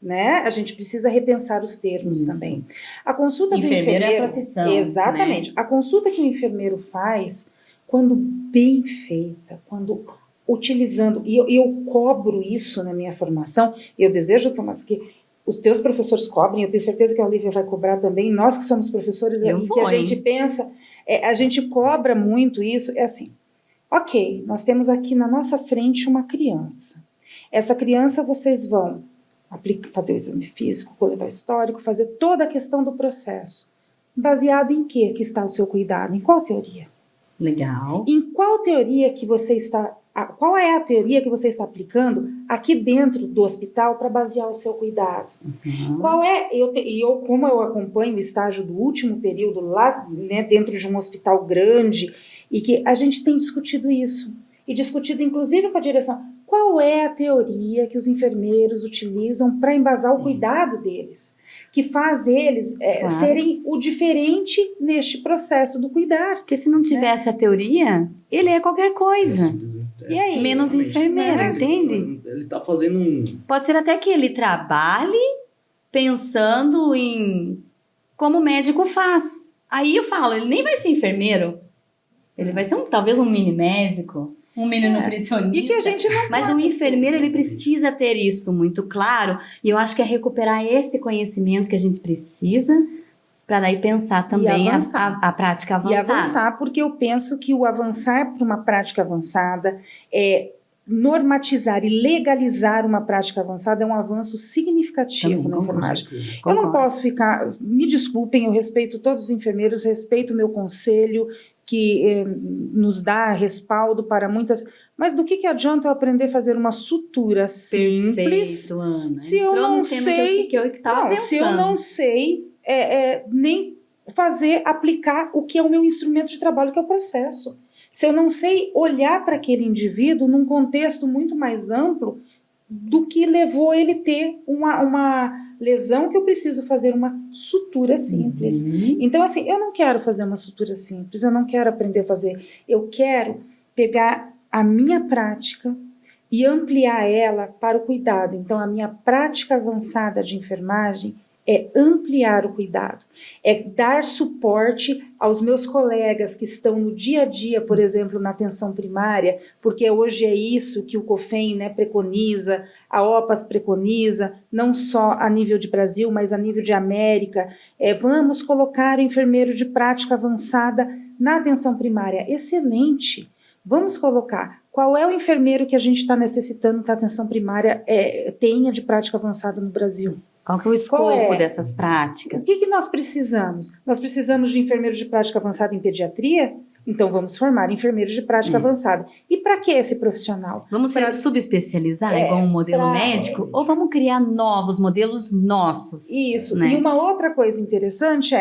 né? A gente precisa repensar os termos também. A consulta do enfermeiro é a profissão. Exatamente. Né? A consulta que o enfermeiro faz, quando bem feita, quando utilizando, e eu cobro isso na minha formação, eu desejo, Tomás, que os teus professores cobrem, eu tenho certeza que a Olivia vai cobrar também, nós que somos professores, que a gente pensa, a gente cobra muito isso, assim, ok, nós temos aqui na nossa frente uma criança, essa criança vocês vão fazer o exame físico, coletar histórico, fazer toda a questão do processo, baseado em quê que está o seu cuidado, em qual teoria? Legal. Em qual teoria que você está... Qual é a teoria que você está aplicando aqui dentro do hospital para basear o seu cuidado? Qual é, como eu acompanho o estágio do último período lá, né, dentro de um hospital grande, e que a gente tem discutido isso, e discutido inclusive com a direção, qual é a teoria que os enfermeiros utilizam para embasar o cuidado deles, que faz eles serem o diferente neste processo do cuidar. Porque se não tivesse a teoria, ele é qualquer coisa. E aí? Menos enfermeiro, entende? Ele está fazendo Pode ser até que ele trabalhe pensando em como o médico faz. Aí eu falo, ele nem vai ser enfermeiro. Ele vai ser talvez um mini médico, um mini nutricionista. E que a gente não Mas o enfermeiro, ele precisa ter isso muito claro. E eu acho que é recuperar esse conhecimento que a gente precisa para daí pensar também a prática avançada. E avançar, porque eu penso que o avançar para uma prática avançada normatizar e legalizar uma prática avançada é um avanço significativo na enfermagem. Eu não posso ficar, me desculpem, eu respeito todos os enfermeiros, respeito o meu conselho, que nos dá respaldo para muitas... Mas do que adianta eu aprender a fazer uma sutura simples? Perfeito, Ana. Se eu não sei... se eu não sei nem aplicar o que é o meu instrumento de trabalho, que é o processo. Se eu não sei olhar para aquele indivíduo num contexto muito mais amplo do que levou ele ter uma lesão que eu preciso fazer uma sutura simples. Então, assim, eu não quero fazer uma sutura simples, eu não quero aprender a fazer, eu quero pegar a minha prática e ampliar ela para o cuidado. Então, a minha prática avançada de enfermagem é ampliar o cuidado, é dar suporte aos meus colegas que estão no dia a dia, por exemplo, na atenção primária, porque hoje é isso que o COFEM, né, preconiza, a OPAS preconiza, não só a nível de Brasil, mas a nível de América, vamos colocar o enfermeiro de prática avançada na atenção primária. Excelente! Vamos colocar qual é o enfermeiro que a gente está necessitando que a atenção primária tenha de prática avançada no Brasil? Qual que é o escopo dessas práticas? O que nós precisamos? Nós precisamos de enfermeiros de prática avançada em pediatria? Então, vamos formar enfermeiros de prática avançada. E para que esse profissional? Vamos subespecializar, igual um modelo médico? Ou vamos criar novos modelos nossos? Isso. Né? E uma outra coisa interessante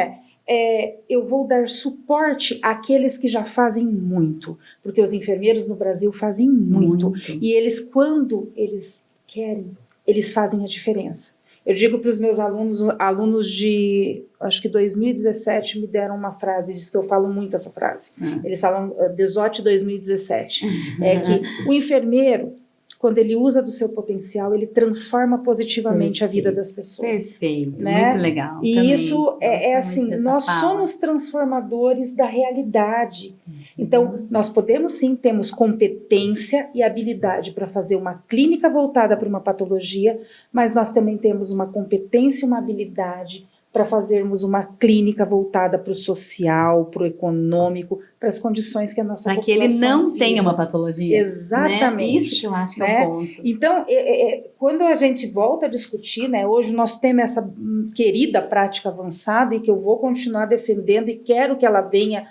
eu vou dar suporte àqueles que já fazem muito. Porque os enfermeiros no Brasil fazem muito. E eles, quando eles querem, eles fazem a diferença. Eu digo para os meus alunos de, acho que 2017, me deram uma frase, diz que eu falo muito essa frase. Eles falam, Desote 2017. É que o enfermeiro, quando ele usa do seu potencial, ele transforma positivamente a vida das pessoas. Perfeito, né? Muito legal. E também, isso é assim, nós somos transformadores da realidade. Então, nós podemos sim, temos competência e habilidade para fazer uma clínica voltada para uma patologia, mas nós também temos uma competência e uma habilidade para fazermos uma clínica voltada para o social, para o econômico, para as condições que a nossa população vive. Para que ele não vive. Tenha uma patologia. Exatamente. Né? Isso que eu acho que é o ponto. Então, quando a gente volta a discutir, né, hoje nós temos essa querida prática avançada e que eu vou continuar defendendo e quero que ela venha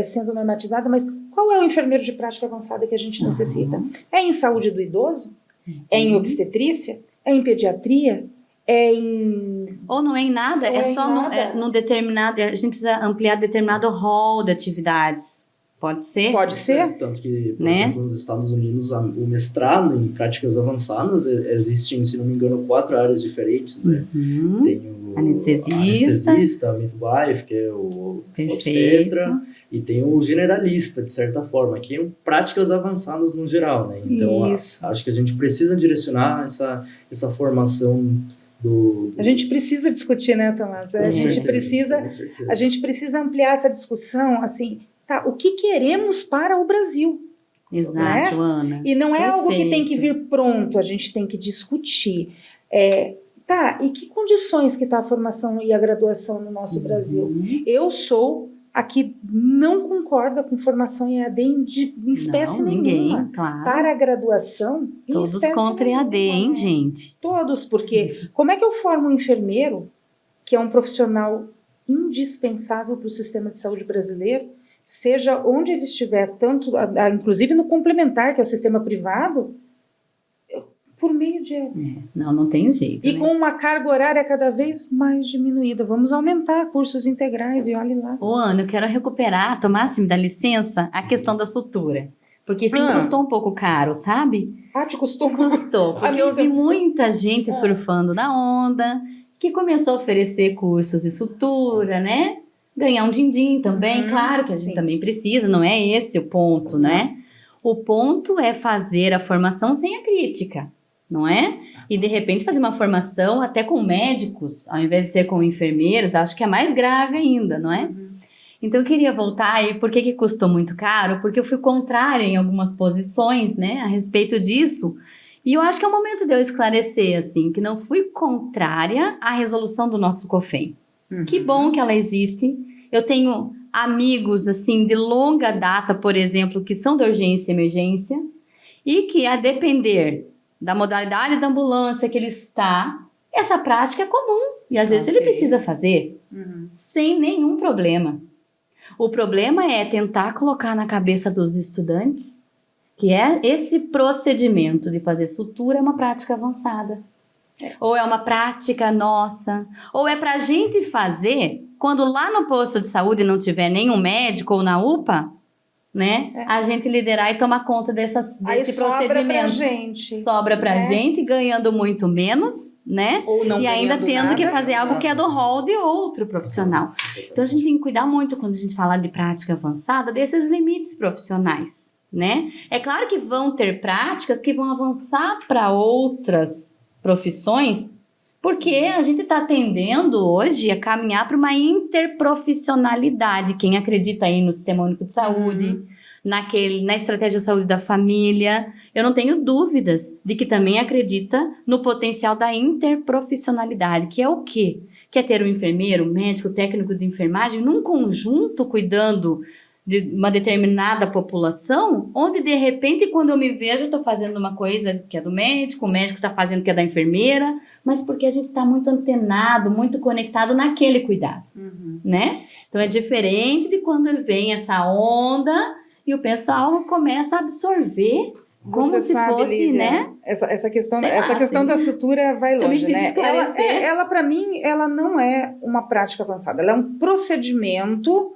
sendo normatizada, mas qual é o enfermeiro de prática avançada que a gente necessita? É em saúde do idoso? É em obstetrícia? É em pediatria? Ou não é em nada, é só num determinado. A gente precisa ampliar determinado rol de atividades. Pode ser? Pode ser. Tanto que, por exemplo, nos Estados Unidos, o mestrado em práticas avançadas existem, se não me engano, 4 áreas diferentes. Né? Tem o anestesista, midwife, que é o obstetra, e tem o generalista, de certa forma, que é práticas avançadas no geral. Né? Então, acho que a gente precisa direcionar essa formação. A gente precisa discutir, né, Tomás? A gente precisa ampliar essa discussão, assim, o que queremos para o Brasil? Exato, né? Ana. E não é algo que tem que vir pronto, a gente tem que discutir. E que condições que está a formação e a graduação no nosso Brasil? Eu sou a que não concorda com formação em EAD em espécie nenhuma. Ninguém, claro. Para a graduação, todos contra EAD, hein, gente? Todos, porque como é que eu formo um enfermeiro, que é um profissional indispensável para o sistema de saúde brasileiro, seja onde ele estiver, tanto, inclusive no complementar, que é o sistema privado, por meio de EAD. Não tem jeito. E com uma carga horária cada vez mais diminuída. Vamos aumentar cursos integrais e olhe lá. Ana, eu quero recuperar, Tomás, se me dá licença, a questão da sutura. Porque isso me custou um pouco caro, sabe? Te custou? Custou, porque eu vi muita gente surfando na onda, que começou a oferecer cursos de sutura, né? Ganhar um din-din também, claro que a gente também precisa, não é esse o ponto, né? O ponto é fazer a formação sem a crítica. Não é? E de repente fazer uma formação até com médicos, ao invés de ser com enfermeiros, acho que é mais grave ainda, não é? Então eu queria voltar, e por que custou muito caro? Porque eu fui contrária em algumas posições, né, a respeito disso, e eu acho que é o momento de eu esclarecer, assim, que não fui contrária à resolução do nosso COFEM. Que bom que ela existe. Eu tenho amigos, assim, de longa data, por exemplo, que são de urgência e emergência, e que a depender da modalidade da ambulância que ele está, essa prática é comum. E às vezes ele precisa fazer sem nenhum problema. O problema é tentar colocar na cabeça dos estudantes que esse procedimento de fazer sutura é uma prática avançada. Ou é uma prática nossa. Ou é pra gente fazer quando lá no posto de saúde não tiver nenhum médico ou na UPA, né? A gente liderar e tomar conta desse procedimento. Sobra pra gente, ganhando muito menos, né? Ou não, e ainda tendo que fazer algo que é do rol de outro profissional. Então a gente tem que cuidar muito quando a gente fala de prática avançada desses limites profissionais, né? É claro que vão ter práticas que vão avançar para outras profissões, porque a gente está tendendo hoje a caminhar para uma interprofissionalidade. Quem acredita aí no Sistema Único de Saúde, na estratégia de saúde da família, eu não tenho dúvidas de que também acredita no potencial da interprofissionalidade, que é o quê? Que é ter um enfermeiro, médico, técnico de enfermagem num conjunto cuidando de uma determinada população, onde de repente quando eu me vejo eu estou fazendo uma coisa que é do médico, o médico está fazendo que é da enfermeira, mas porque a gente está muito antenado, muito conectado naquele cuidado, né? Então é diferente de quando vem essa onda e o pessoal começa a absorver como Você se sabe, fosse, Lívia, né? Essa questão, Sei essa lá, questão assim, da sutura vai se eu me longe, né? esclarecer. Ela para mim, ela não é uma prática avançada. Ela é um procedimento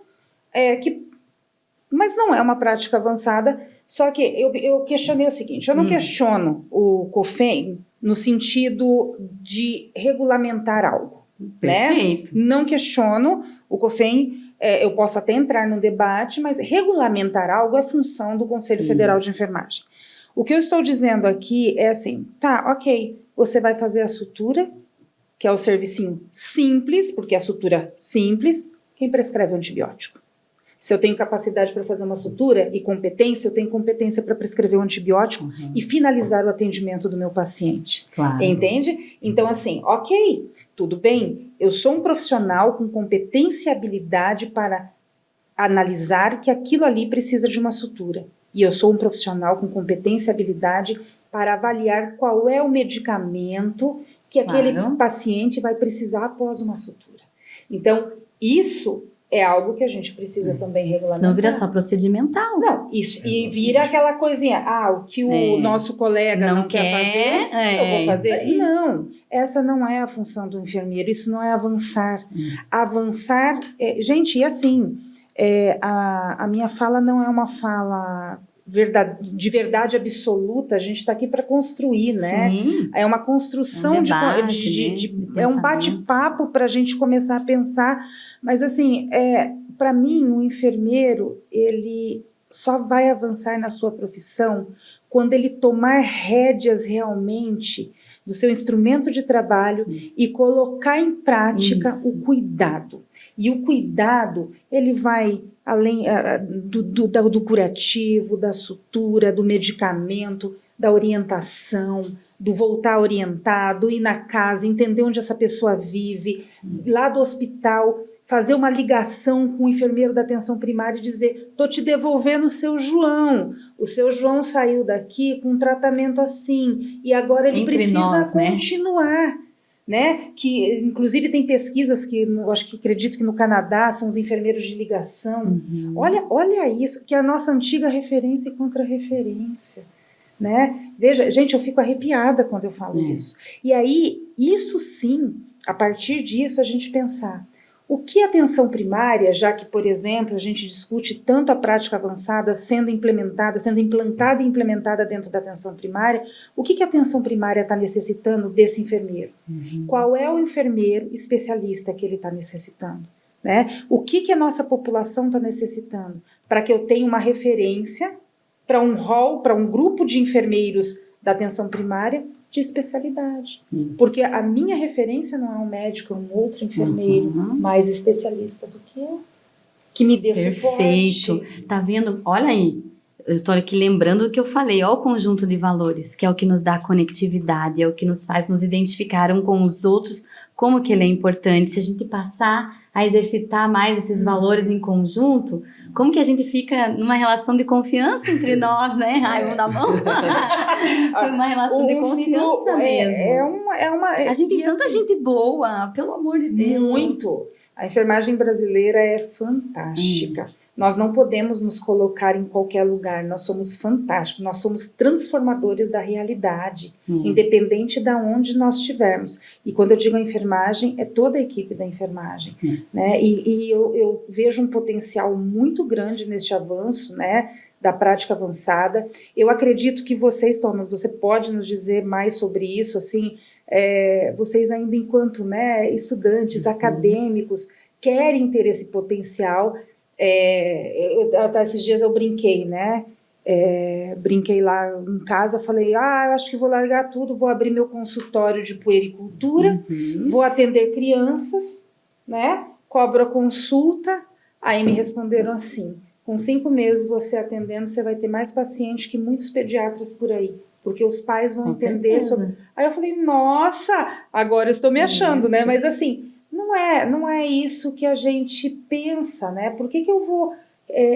mas não é uma prática avançada. Só que eu questionei o seguinte: eu não questiono o COFEM no sentido de regulamentar algo, Perfeito. né? Não questiono o COFEM. Eu posso até entrar no debate, mas regulamentar algo é função do Conselho Federal de Enfermagem. O que eu estou dizendo aqui é assim, tá, ok, você vai fazer a sutura, que é o servicinho simples, porque a sutura simples, quem prescreve o antibiótico? Se eu tenho capacidade para fazer uma sutura e competência, eu tenho competência para prescrever um antibiótico e finalizar o atendimento do meu paciente. Claro. Entende? Então, assim, ok, tudo bem, eu sou um profissional com competência e habilidade para analisar que aquilo ali precisa de uma sutura. E eu sou um profissional com competência e habilidade para avaliar qual é o medicamento que aquele paciente vai precisar após uma sutura. Então, isso é algo que a gente precisa também regulamentar. Senão vira só procedimental. Não, e vira aquela coisinha, o que o nosso colega não quer fazer, eu vou fazer. Não, essa não é a função do enfermeiro, isso não é avançar. Avançar, gente, e assim, a minha fala não é uma fala de verdade absoluta, a gente está aqui para construir, né? Sim. É uma construção é um bate-papo para a gente começar a pensar, mas assim, para mim, o enfermeiro, ele só vai avançar na sua profissão quando ele tomar rédeas realmente do seu instrumento de trabalho e colocar em prática o cuidado. E o cuidado, ele vai além do curativo, da sutura, do medicamento, da orientação, do voltar orientado, ir na casa, entender onde essa pessoa vive, lá do hospital, fazer uma ligação com o enfermeiro da atenção primária e dizer, estou te devolvendo o seu João saiu daqui com um tratamento assim, e agora ele precisa continuar. Né? Que inclusive tem pesquisas que acredito que no Canadá são os enfermeiros de ligação. Olha isso, que é a nossa antiga referência e contra-referência, né? Veja, gente, eu fico arrepiada quando eu falo isso. E aí, isso sim, a partir disso a gente pensar o que a atenção primária, já que, por exemplo, a gente discute tanto a prática avançada sendo implantada e implementada dentro da atenção primária, o que a atenção primária está necessitando desse enfermeiro? Qual é o enfermeiro especialista que ele está necessitando? Né? O que a nossa população está necessitando? Para que eu tenha uma referência para um hall, para um grupo de enfermeiros da atenção primária de especialidade. Porque a minha referência não é um médico, é um outro enfermeiro mais especialista do que eu, que me dê suporte. Perfeito. Tá vendo? Olha aí, eu estou aqui lembrando do que eu falei, olha o conjunto de valores, que é o que nos dá conectividade, é o que nos faz nos identificar um com os outros, como que ele é importante. Se a gente passar a exercitar mais esses valores em conjunto, como que a gente fica numa relação de confiança entre nós, né? Ai, vamos dar a mão? Uma relação de confiança mesmo. A gente tem tanta gente boa, pelo amor de Deus. Muito. A enfermagem brasileira é fantástica. Nós não podemos nos colocar em qualquer lugar, nós somos fantásticos, nós somos transformadores da realidade, independente de onde nós estivermos. E quando eu digo a enfermagem, é toda a equipe da enfermagem. Né? E eu vejo um potencial muito grande neste avanço, né, da prática avançada. Eu acredito que vocês, Thomas, você pode nos dizer mais sobre isso, assim, vocês ainda enquanto, né, estudantes, acadêmicos, querem ter esse potencial. Esses dias eu brinquei, né? Brinquei lá em casa, falei, eu acho que vou largar tudo, vou abrir meu consultório de puericultura, vou atender crianças, né? Cobro a consulta. Aí me responderam assim, com 5 meses você atendendo, você vai ter mais paciente que muitos pediatras por aí, porque os pais vão entender sobre... Aí eu falei, nossa, agora eu estou me achando, né? Mas assim, não é isso que a gente pensa, né? Por que eu vou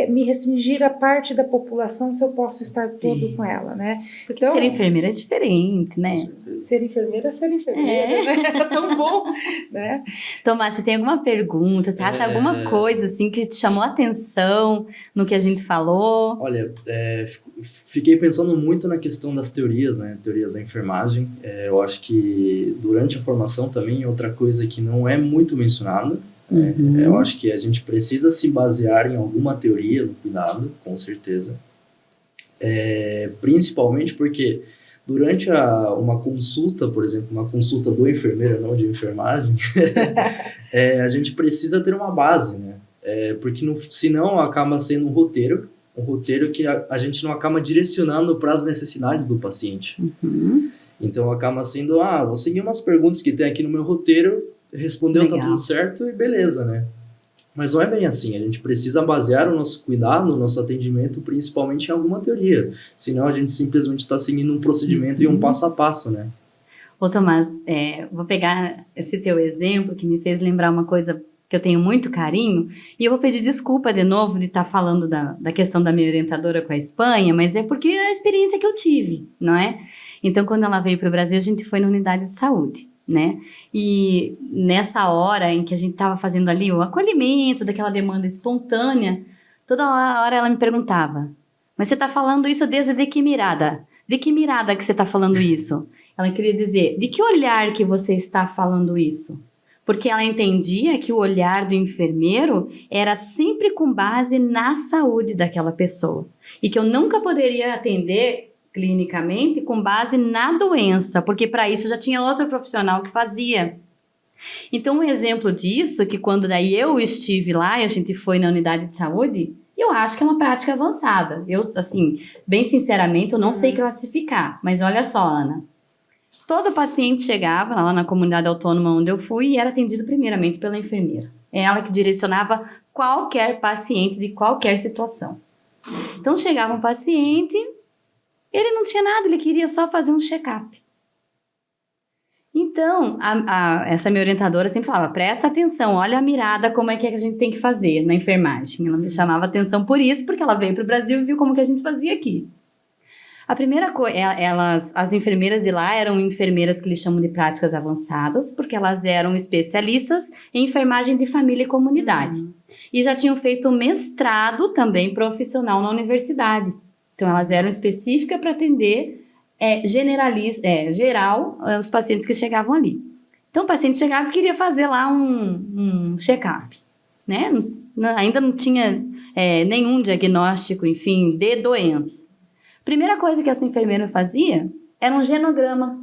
me restringir a parte da população se eu posso estar todo com ela, né? Porque ser enfermeira é diferente, né? Ser enfermeira, né? É tão bom, né? Tomás, você tem alguma pergunta? Você acha alguma coisa assim que te chamou a atenção no que a gente falou? Olha, fiquei pensando muito na questão das teorias, né? Teorias da enfermagem. Eu acho que durante a formação também, outra coisa que não é muito mencionada, eu acho que a gente precisa se basear em alguma teoria no cuidado, com certeza. Principalmente porque durante uma consulta, por exemplo, uma consulta do enfermeiro, não de enfermagem, a gente precisa ter uma base, né? Porque senão acaba sendo um roteiro que a gente não acaba direcionando para as necessidades do paciente. Então acaba sendo, vou seguir umas perguntas que tem aqui no meu roteiro, respondeu, tá tudo certo e beleza, né? Mas não é bem assim, a gente precisa basear o nosso cuidado, o nosso atendimento, principalmente em alguma teoria. Senão a gente simplesmente está seguindo um procedimento e um passo a passo, né? Ô Tomás, vou pegar esse teu exemplo que me fez lembrar uma coisa que eu tenho muito carinho, e eu vou pedir desculpa de novo de estar falando da questão da minha orientadora com a Espanha, mas é porque é a experiência que eu tive, não é? Então, quando ela veio para o Brasil, a gente foi na unidade de saúde, né? E nessa hora em que a gente estava fazendo ali o acolhimento daquela demanda espontânea, toda hora ela me perguntava, mas você está falando isso desde que mirada? De que mirada que você está falando isso? Ela queria dizer, de que olhar que você está falando isso? Porque ela entendia que o olhar do enfermeiro era sempre com base na saúde daquela pessoa. E que eu nunca poderia atender clinicamente com base na doença, porque para isso já tinha outro profissional que fazia. Então, um exemplo disso, que quando daí eu estive lá e a gente foi na unidade de saúde, eu acho que é uma prática avançada. Eu, assim, bem sinceramente, eu não sei classificar. Mas olha só, Ana. Todo paciente chegava lá na comunidade autônoma onde eu fui e era atendido primeiramente pela enfermeira. É ela que direcionava qualquer paciente de qualquer situação. Então, chegava um paciente, ele não tinha nada, ele queria só fazer um check-up. Então, essa minha orientadora sempre falava, presta atenção, olha a mirada, como é que a gente tem que fazer na enfermagem. Ela me chamava atenção por isso, porque ela veio para o Brasil e viu como que a gente fazia aqui. A primeira coisa, as enfermeiras de lá eram enfermeiras que eles chamam de práticas avançadas, porque elas eram especialistas em enfermagem de família e comunidade. E já tinham feito mestrado também profissional na universidade. Então, elas eram específicas para atender geral os pacientes que chegavam ali. Então, o paciente chegava e queria fazer lá um check-up, né? Ainda não tinha nenhum diagnóstico, enfim, de doença. Primeira coisa que essa enfermeira fazia era um genograma.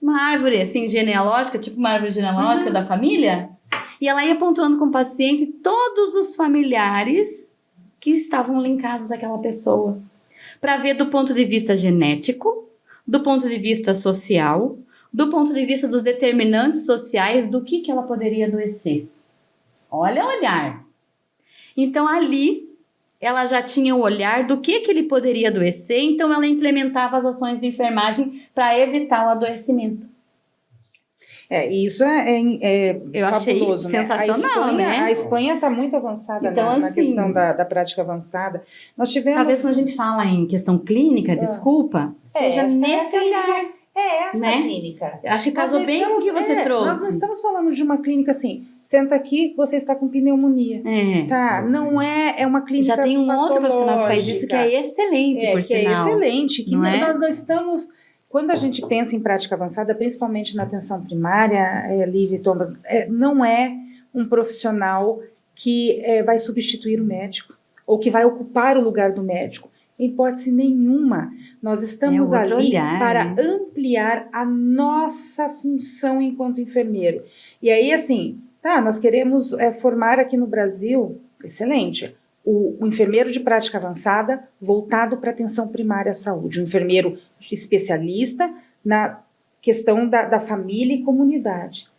Uma árvore, assim, genealógica, tipo uma árvore genealógica da família. E ela ia pontuando com o paciente todos os familiares que estavam linkados àquela pessoa. Para ver do ponto de vista genético, do ponto de vista social, do ponto de vista dos determinantes sociais, do que ela poderia adoecer. Olha o olhar. Então, ali, ela já tinha o olhar do que ele poderia adoecer, então ela implementava as ações de enfermagem para evitar o adoecimento. Isso eu fabuloso, achei sensacional, né? A Espanha está muito avançada então, na questão da prática avançada. Nós tivemos... Talvez quando a gente fala em questão clínica, desculpa, seja nesse olhar. Essa né? Clínica. Acho que casou bem com o que você trouxe. Nós não estamos falando de uma clínica assim, senta aqui, você está com pneumonia. Tá? Não é uma clínica já tem um outro profissional que faz isso que é excelente, por sinal. É excelente. Que nós não estamos... Quando a gente pensa em prática avançada, principalmente na atenção primária, Lívia e Thomas, não é um profissional que vai substituir o médico ou que vai ocupar o lugar do médico. Em hipótese nenhuma, nós estamos ali para ampliar a nossa função enquanto enfermeiro. E aí, assim, nós queremos formar aqui no Brasil, excelente, o enfermeiro de prática avançada voltado para a atenção primária à saúde, o enfermeiro especialista na questão da família e comunidade.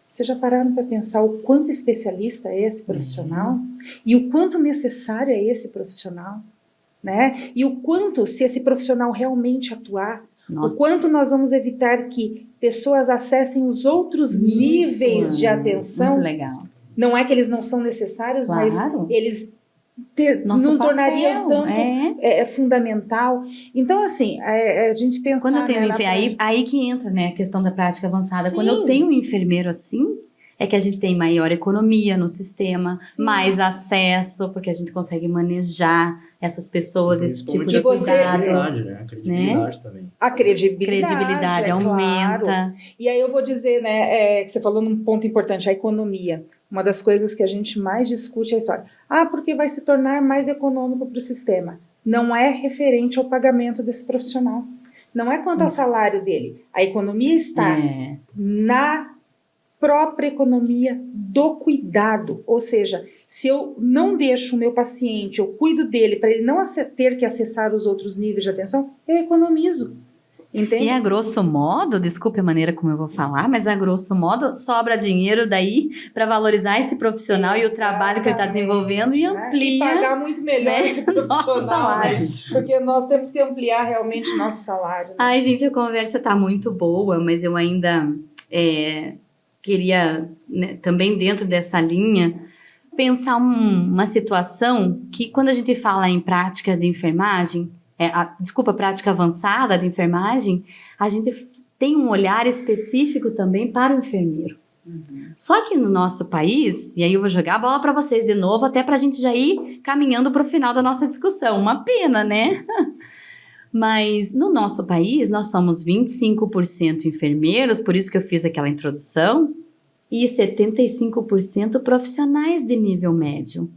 Vocês já pararam para pensar o quanto especialista é esse profissional? E o quanto necessário é esse profissional? Né? E o quanto, se esse profissional realmente atuar, o quanto nós vamos evitar que pessoas acessem os outros níveis de atenção. Muito legal. Não é que eles não são necessários, claro. Mas eles Nosso não papel, tornaria tanto fundamental. Então, assim, a gente pensar... Quando eu tenho né, aí que entra, né, a questão da prática avançada. Sim. Quando eu tenho um enfermeiro assim, é que a gente tem maior economia no sistema, Sim. mais acesso, porque a gente consegue manejar essas pessoas, esse tipo de cuidado. Né? A credibilidade também. A credibilidade aumenta. Claro. E aí eu vou dizer, né, que você falou num ponto importante, a economia. Uma das coisas que a gente mais discute é a história. Porque vai se tornar mais econômico para o sistema. Não é referente ao pagamento desse profissional. Não é quanto ao salário dele. A economia está na própria economia do cuidado, ou seja, se eu não deixo o meu paciente, eu cuido dele para ele não ter que acessar os outros níveis de atenção, eu economizo. Entende? E a grosso modo, desculpe a maneira como eu vou falar, mas a grosso modo sobra dinheiro daí para valorizar esse profissional e o trabalho que ele está desenvolvendo e amplia. E pagar muito melhor esse profissional. Nosso salário. Porque nós temos que ampliar realmente o nosso salário. Né? Ai, gente, a conversa está muito boa, mas eu ainda queria, né, também dentro dessa linha, pensar uma situação que quando a gente fala em prática de enfermagem, prática avançada de enfermagem, a gente tem um olhar específico também para o enfermeiro. Só que no nosso país, e aí eu vou jogar a bola para vocês de novo, até para a gente já ir caminhando para o final da nossa discussão. Uma pena, né? Mas no nosso país, nós somos 25% enfermeiros, por isso que eu fiz aquela introdução, e 75% profissionais de nível médio.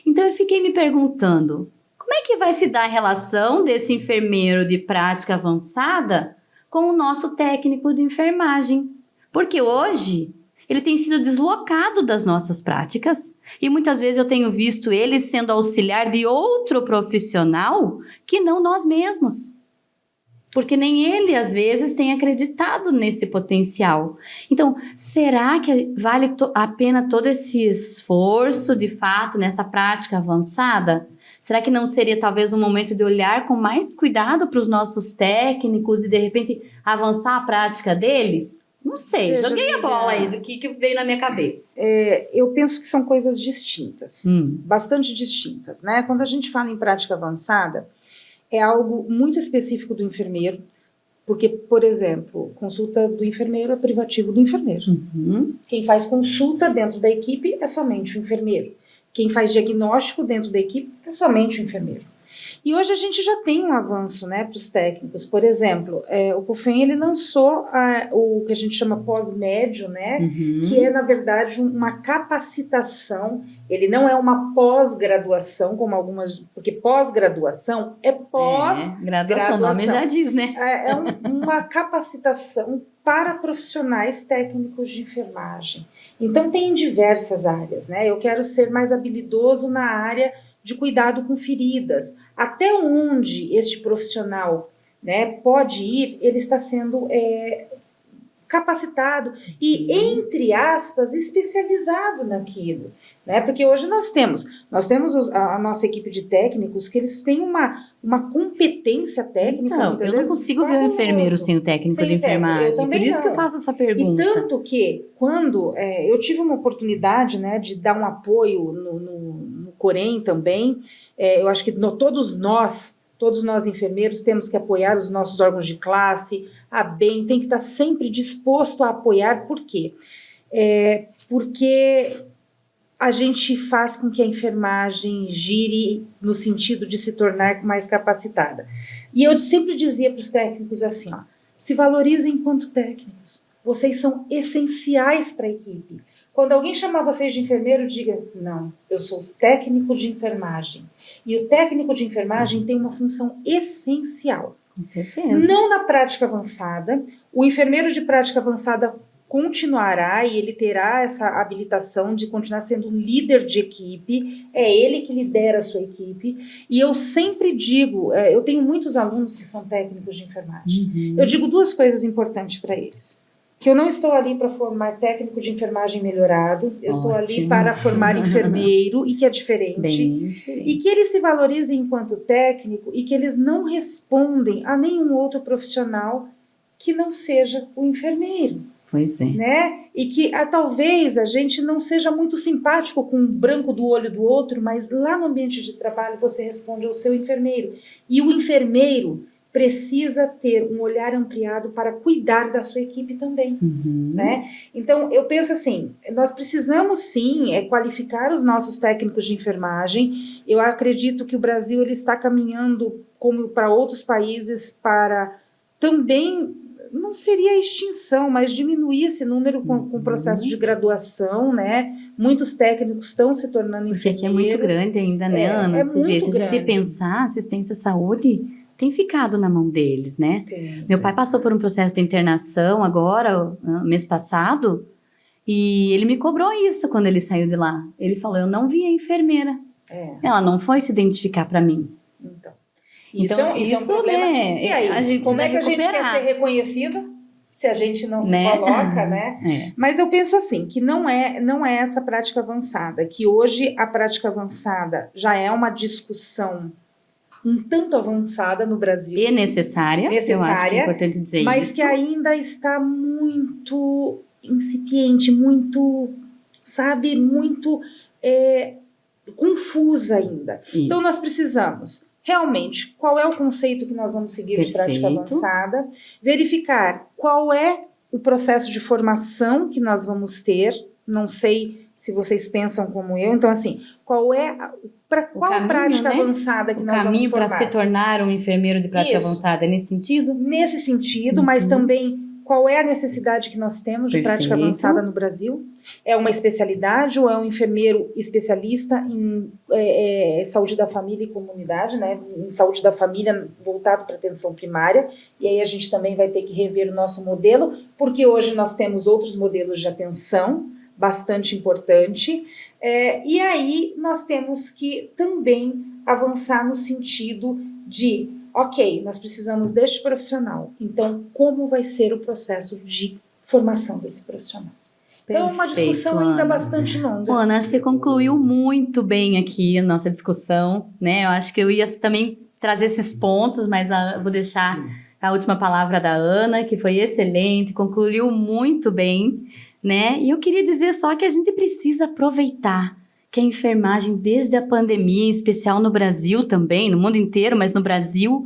Então eu fiquei me perguntando, como é que vai se dar a relação desse enfermeiro de prática avançada com o nosso técnico de enfermagem? Porque hoje ele tem sido deslocado das nossas práticas e muitas vezes eu tenho visto ele sendo auxiliar de outro profissional que não nós mesmos. Porque nem ele, às vezes, tem acreditado nesse potencial. Então, será que vale a pena todo esse esforço, de fato, nessa prática avançada? Será que não seria, talvez, um momento de olhar com mais cuidado para os nossos técnicos e, de repente, avançar a prática deles? Não sei, joguei a bola aí do que veio na minha cabeça. Eu penso que são coisas distintas, bastante distintas, né? Quando a gente fala em prática avançada, é algo muito específico do enfermeiro, porque, por exemplo, consulta do enfermeiro é privativo do enfermeiro. Quem faz consulta dentro da equipe é somente o enfermeiro. Quem faz diagnóstico dentro da equipe é somente o enfermeiro. E hoje a gente já tem um avanço, né, para os técnicos. Por exemplo, o COFEN ele lançou o que a gente chama pós-médio, né, que é, na verdade, uma capacitação. Ele não é uma pós-graduação, como algumas... Porque pós-graduação é pós-graduação. O nome já diz, né? É uma capacitação para profissionais técnicos de enfermagem. Então, tem diversas áreas, né? Eu quero ser mais habilidoso na área de cuidado com feridas. Até onde este profissional, né, pode ir, ele está sendo capacitado e, entre aspas, especializado naquilo. Né? Porque hoje nós temos a nossa equipe de técnicos que eles têm uma competência técnica. Então, eu não consigo ver um enfermeiro sem o técnico de enfermagem, por isso que eu faço essa pergunta. E tanto que, quando eu tive uma oportunidade, né, de dar um apoio no Corém também, eu acho que todos nós enfermeiros temos que apoiar os nossos órgãos de classe, a BEM tem que estar sempre disposto a apoiar. Por quê? Porque a gente faz com que a enfermagem gire no sentido de se tornar mais capacitada. E eu sempre dizia para os técnicos assim, se valorizem enquanto técnicos, vocês são essenciais para a equipe. Quando alguém chamar vocês de enfermeiro, diga, não, eu sou técnico de enfermagem. E o técnico de enfermagem tem uma função essencial. Com certeza. Não na prática avançada. O enfermeiro de prática avançada continuará e ele terá essa habilitação de continuar sendo líder de equipe, é ele que lidera a sua equipe, e eu sempre digo, eu tenho muitos alunos que são técnicos de enfermagem, eu digo duas coisas importantes para eles, que eu não estou ali para formar técnico de enfermagem melhorado, eu estou ali para formar enfermeiro, e que é diferente, bem diferente, e que eles se valorizem enquanto técnico, e que eles não respondem a nenhum outro profissional que não seja o enfermeiro. Pois é. Né? E que talvez a gente não seja muito simpático com o branco do olho do outro, mas lá no ambiente de trabalho você responde ao seu enfermeiro. E o enfermeiro precisa ter um olhar ampliado para cuidar da sua equipe também. Né? Então, eu penso assim, nós precisamos sim qualificar os nossos técnicos de enfermagem. Eu acredito que o Brasil ele está caminhando, como para outros países, para também, não seria extinção, mas diminuir esse número com o processo de graduação, né? Muitos técnicos estão se tornando enfermeiros. Porque aqui é muito grande ainda, né, Ana? Você vê, se a gente pensar, assistência à saúde tem ficado na mão deles, né? Meu pai passou por um processo de internação agora, mês passado, e ele me cobrou isso quando ele saiu de lá. Ele falou, eu não vi a enfermeira. Ela não foi se identificar para mim. Então, isso é um problema. Né? E aí, a gente como é que a gente quer ser reconhecida se a gente não se coloca, né? Mas eu penso assim, que não é essa prática avançada, que hoje a prática avançada já é uma discussão um tanto avançada no Brasil. E necessária, eu acho que é importante dizer mas isso. Que ainda está muito incipiente, muito, sabe, muito confusa ainda. Isso. Então, nós precisamos, realmente, qual é o conceito que nós vamos seguir de prática avançada, verificar qual é o processo de formação que nós vamos ter, não sei se vocês pensam como eu, então, assim, qual é... Para qual caminho, prática avançada que nós vamos formar? O caminho para se tornar um enfermeiro de prática avançada, é nesse sentido? Nesse sentido, mas também qual é a necessidade que nós temos de prática avançada no Brasil? É uma especialidade ou é um enfermeiro especialista em saúde da família e comunidade, né? Em saúde da família voltado para atenção primária, e aí a gente também vai ter que rever o nosso modelo, porque hoje nós temos outros modelos de atenção, bastante importante, e aí nós temos que também avançar no sentido de, ok, nós precisamos deste profissional, então como vai ser o processo de formação desse profissional? Então é uma discussão ainda bastante longa. Ana, você concluiu muito bem aqui a nossa discussão, né? Eu acho que eu ia também trazer esses pontos, mas vou deixar a última palavra da Ana, que foi excelente, concluiu muito bem, né? E eu queria dizer só que a gente precisa aproveitar que a enfermagem, desde a pandemia, em especial no Brasil também, no mundo inteiro, mas no Brasil,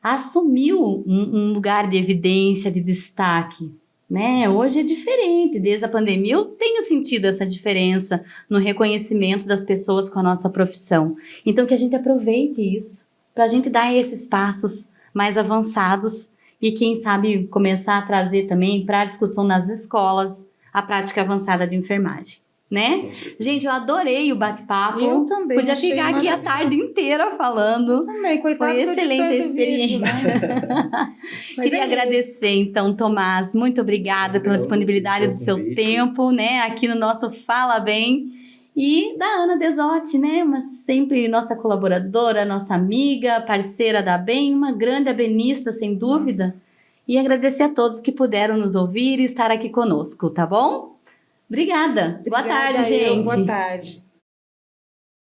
assumiu um lugar de evidência, de destaque, né? Hoje é diferente, desde a pandemia eu tenho sentido essa diferença no reconhecimento das pessoas com a nossa profissão. Então que a gente aproveite isso, para a gente dar esses passos mais avançados e quem sabe começar a trazer também para a discussão nas escolas a prática avançada de enfermagem, né? Gente, eu adorei o bate-papo. Eu também. Podia ficar aqui a tarde inteira falando. Também, coitado. Foi excelente a experiência. Vídeo, né? Queria agradecer, então, Tomás. Muito obrigada pela disponibilidade do seu tempo, né? Aqui no nosso Fala Bem. E da Ana Desotti, né? Sempre nossa colaboradora, nossa amiga, parceira da Bem, uma grande abenista, sem dúvida. Nossa. E agradecer a todos que puderam nos ouvir e estar aqui conosco, tá bom? Obrigada. Boa tarde, gente. Boa tarde.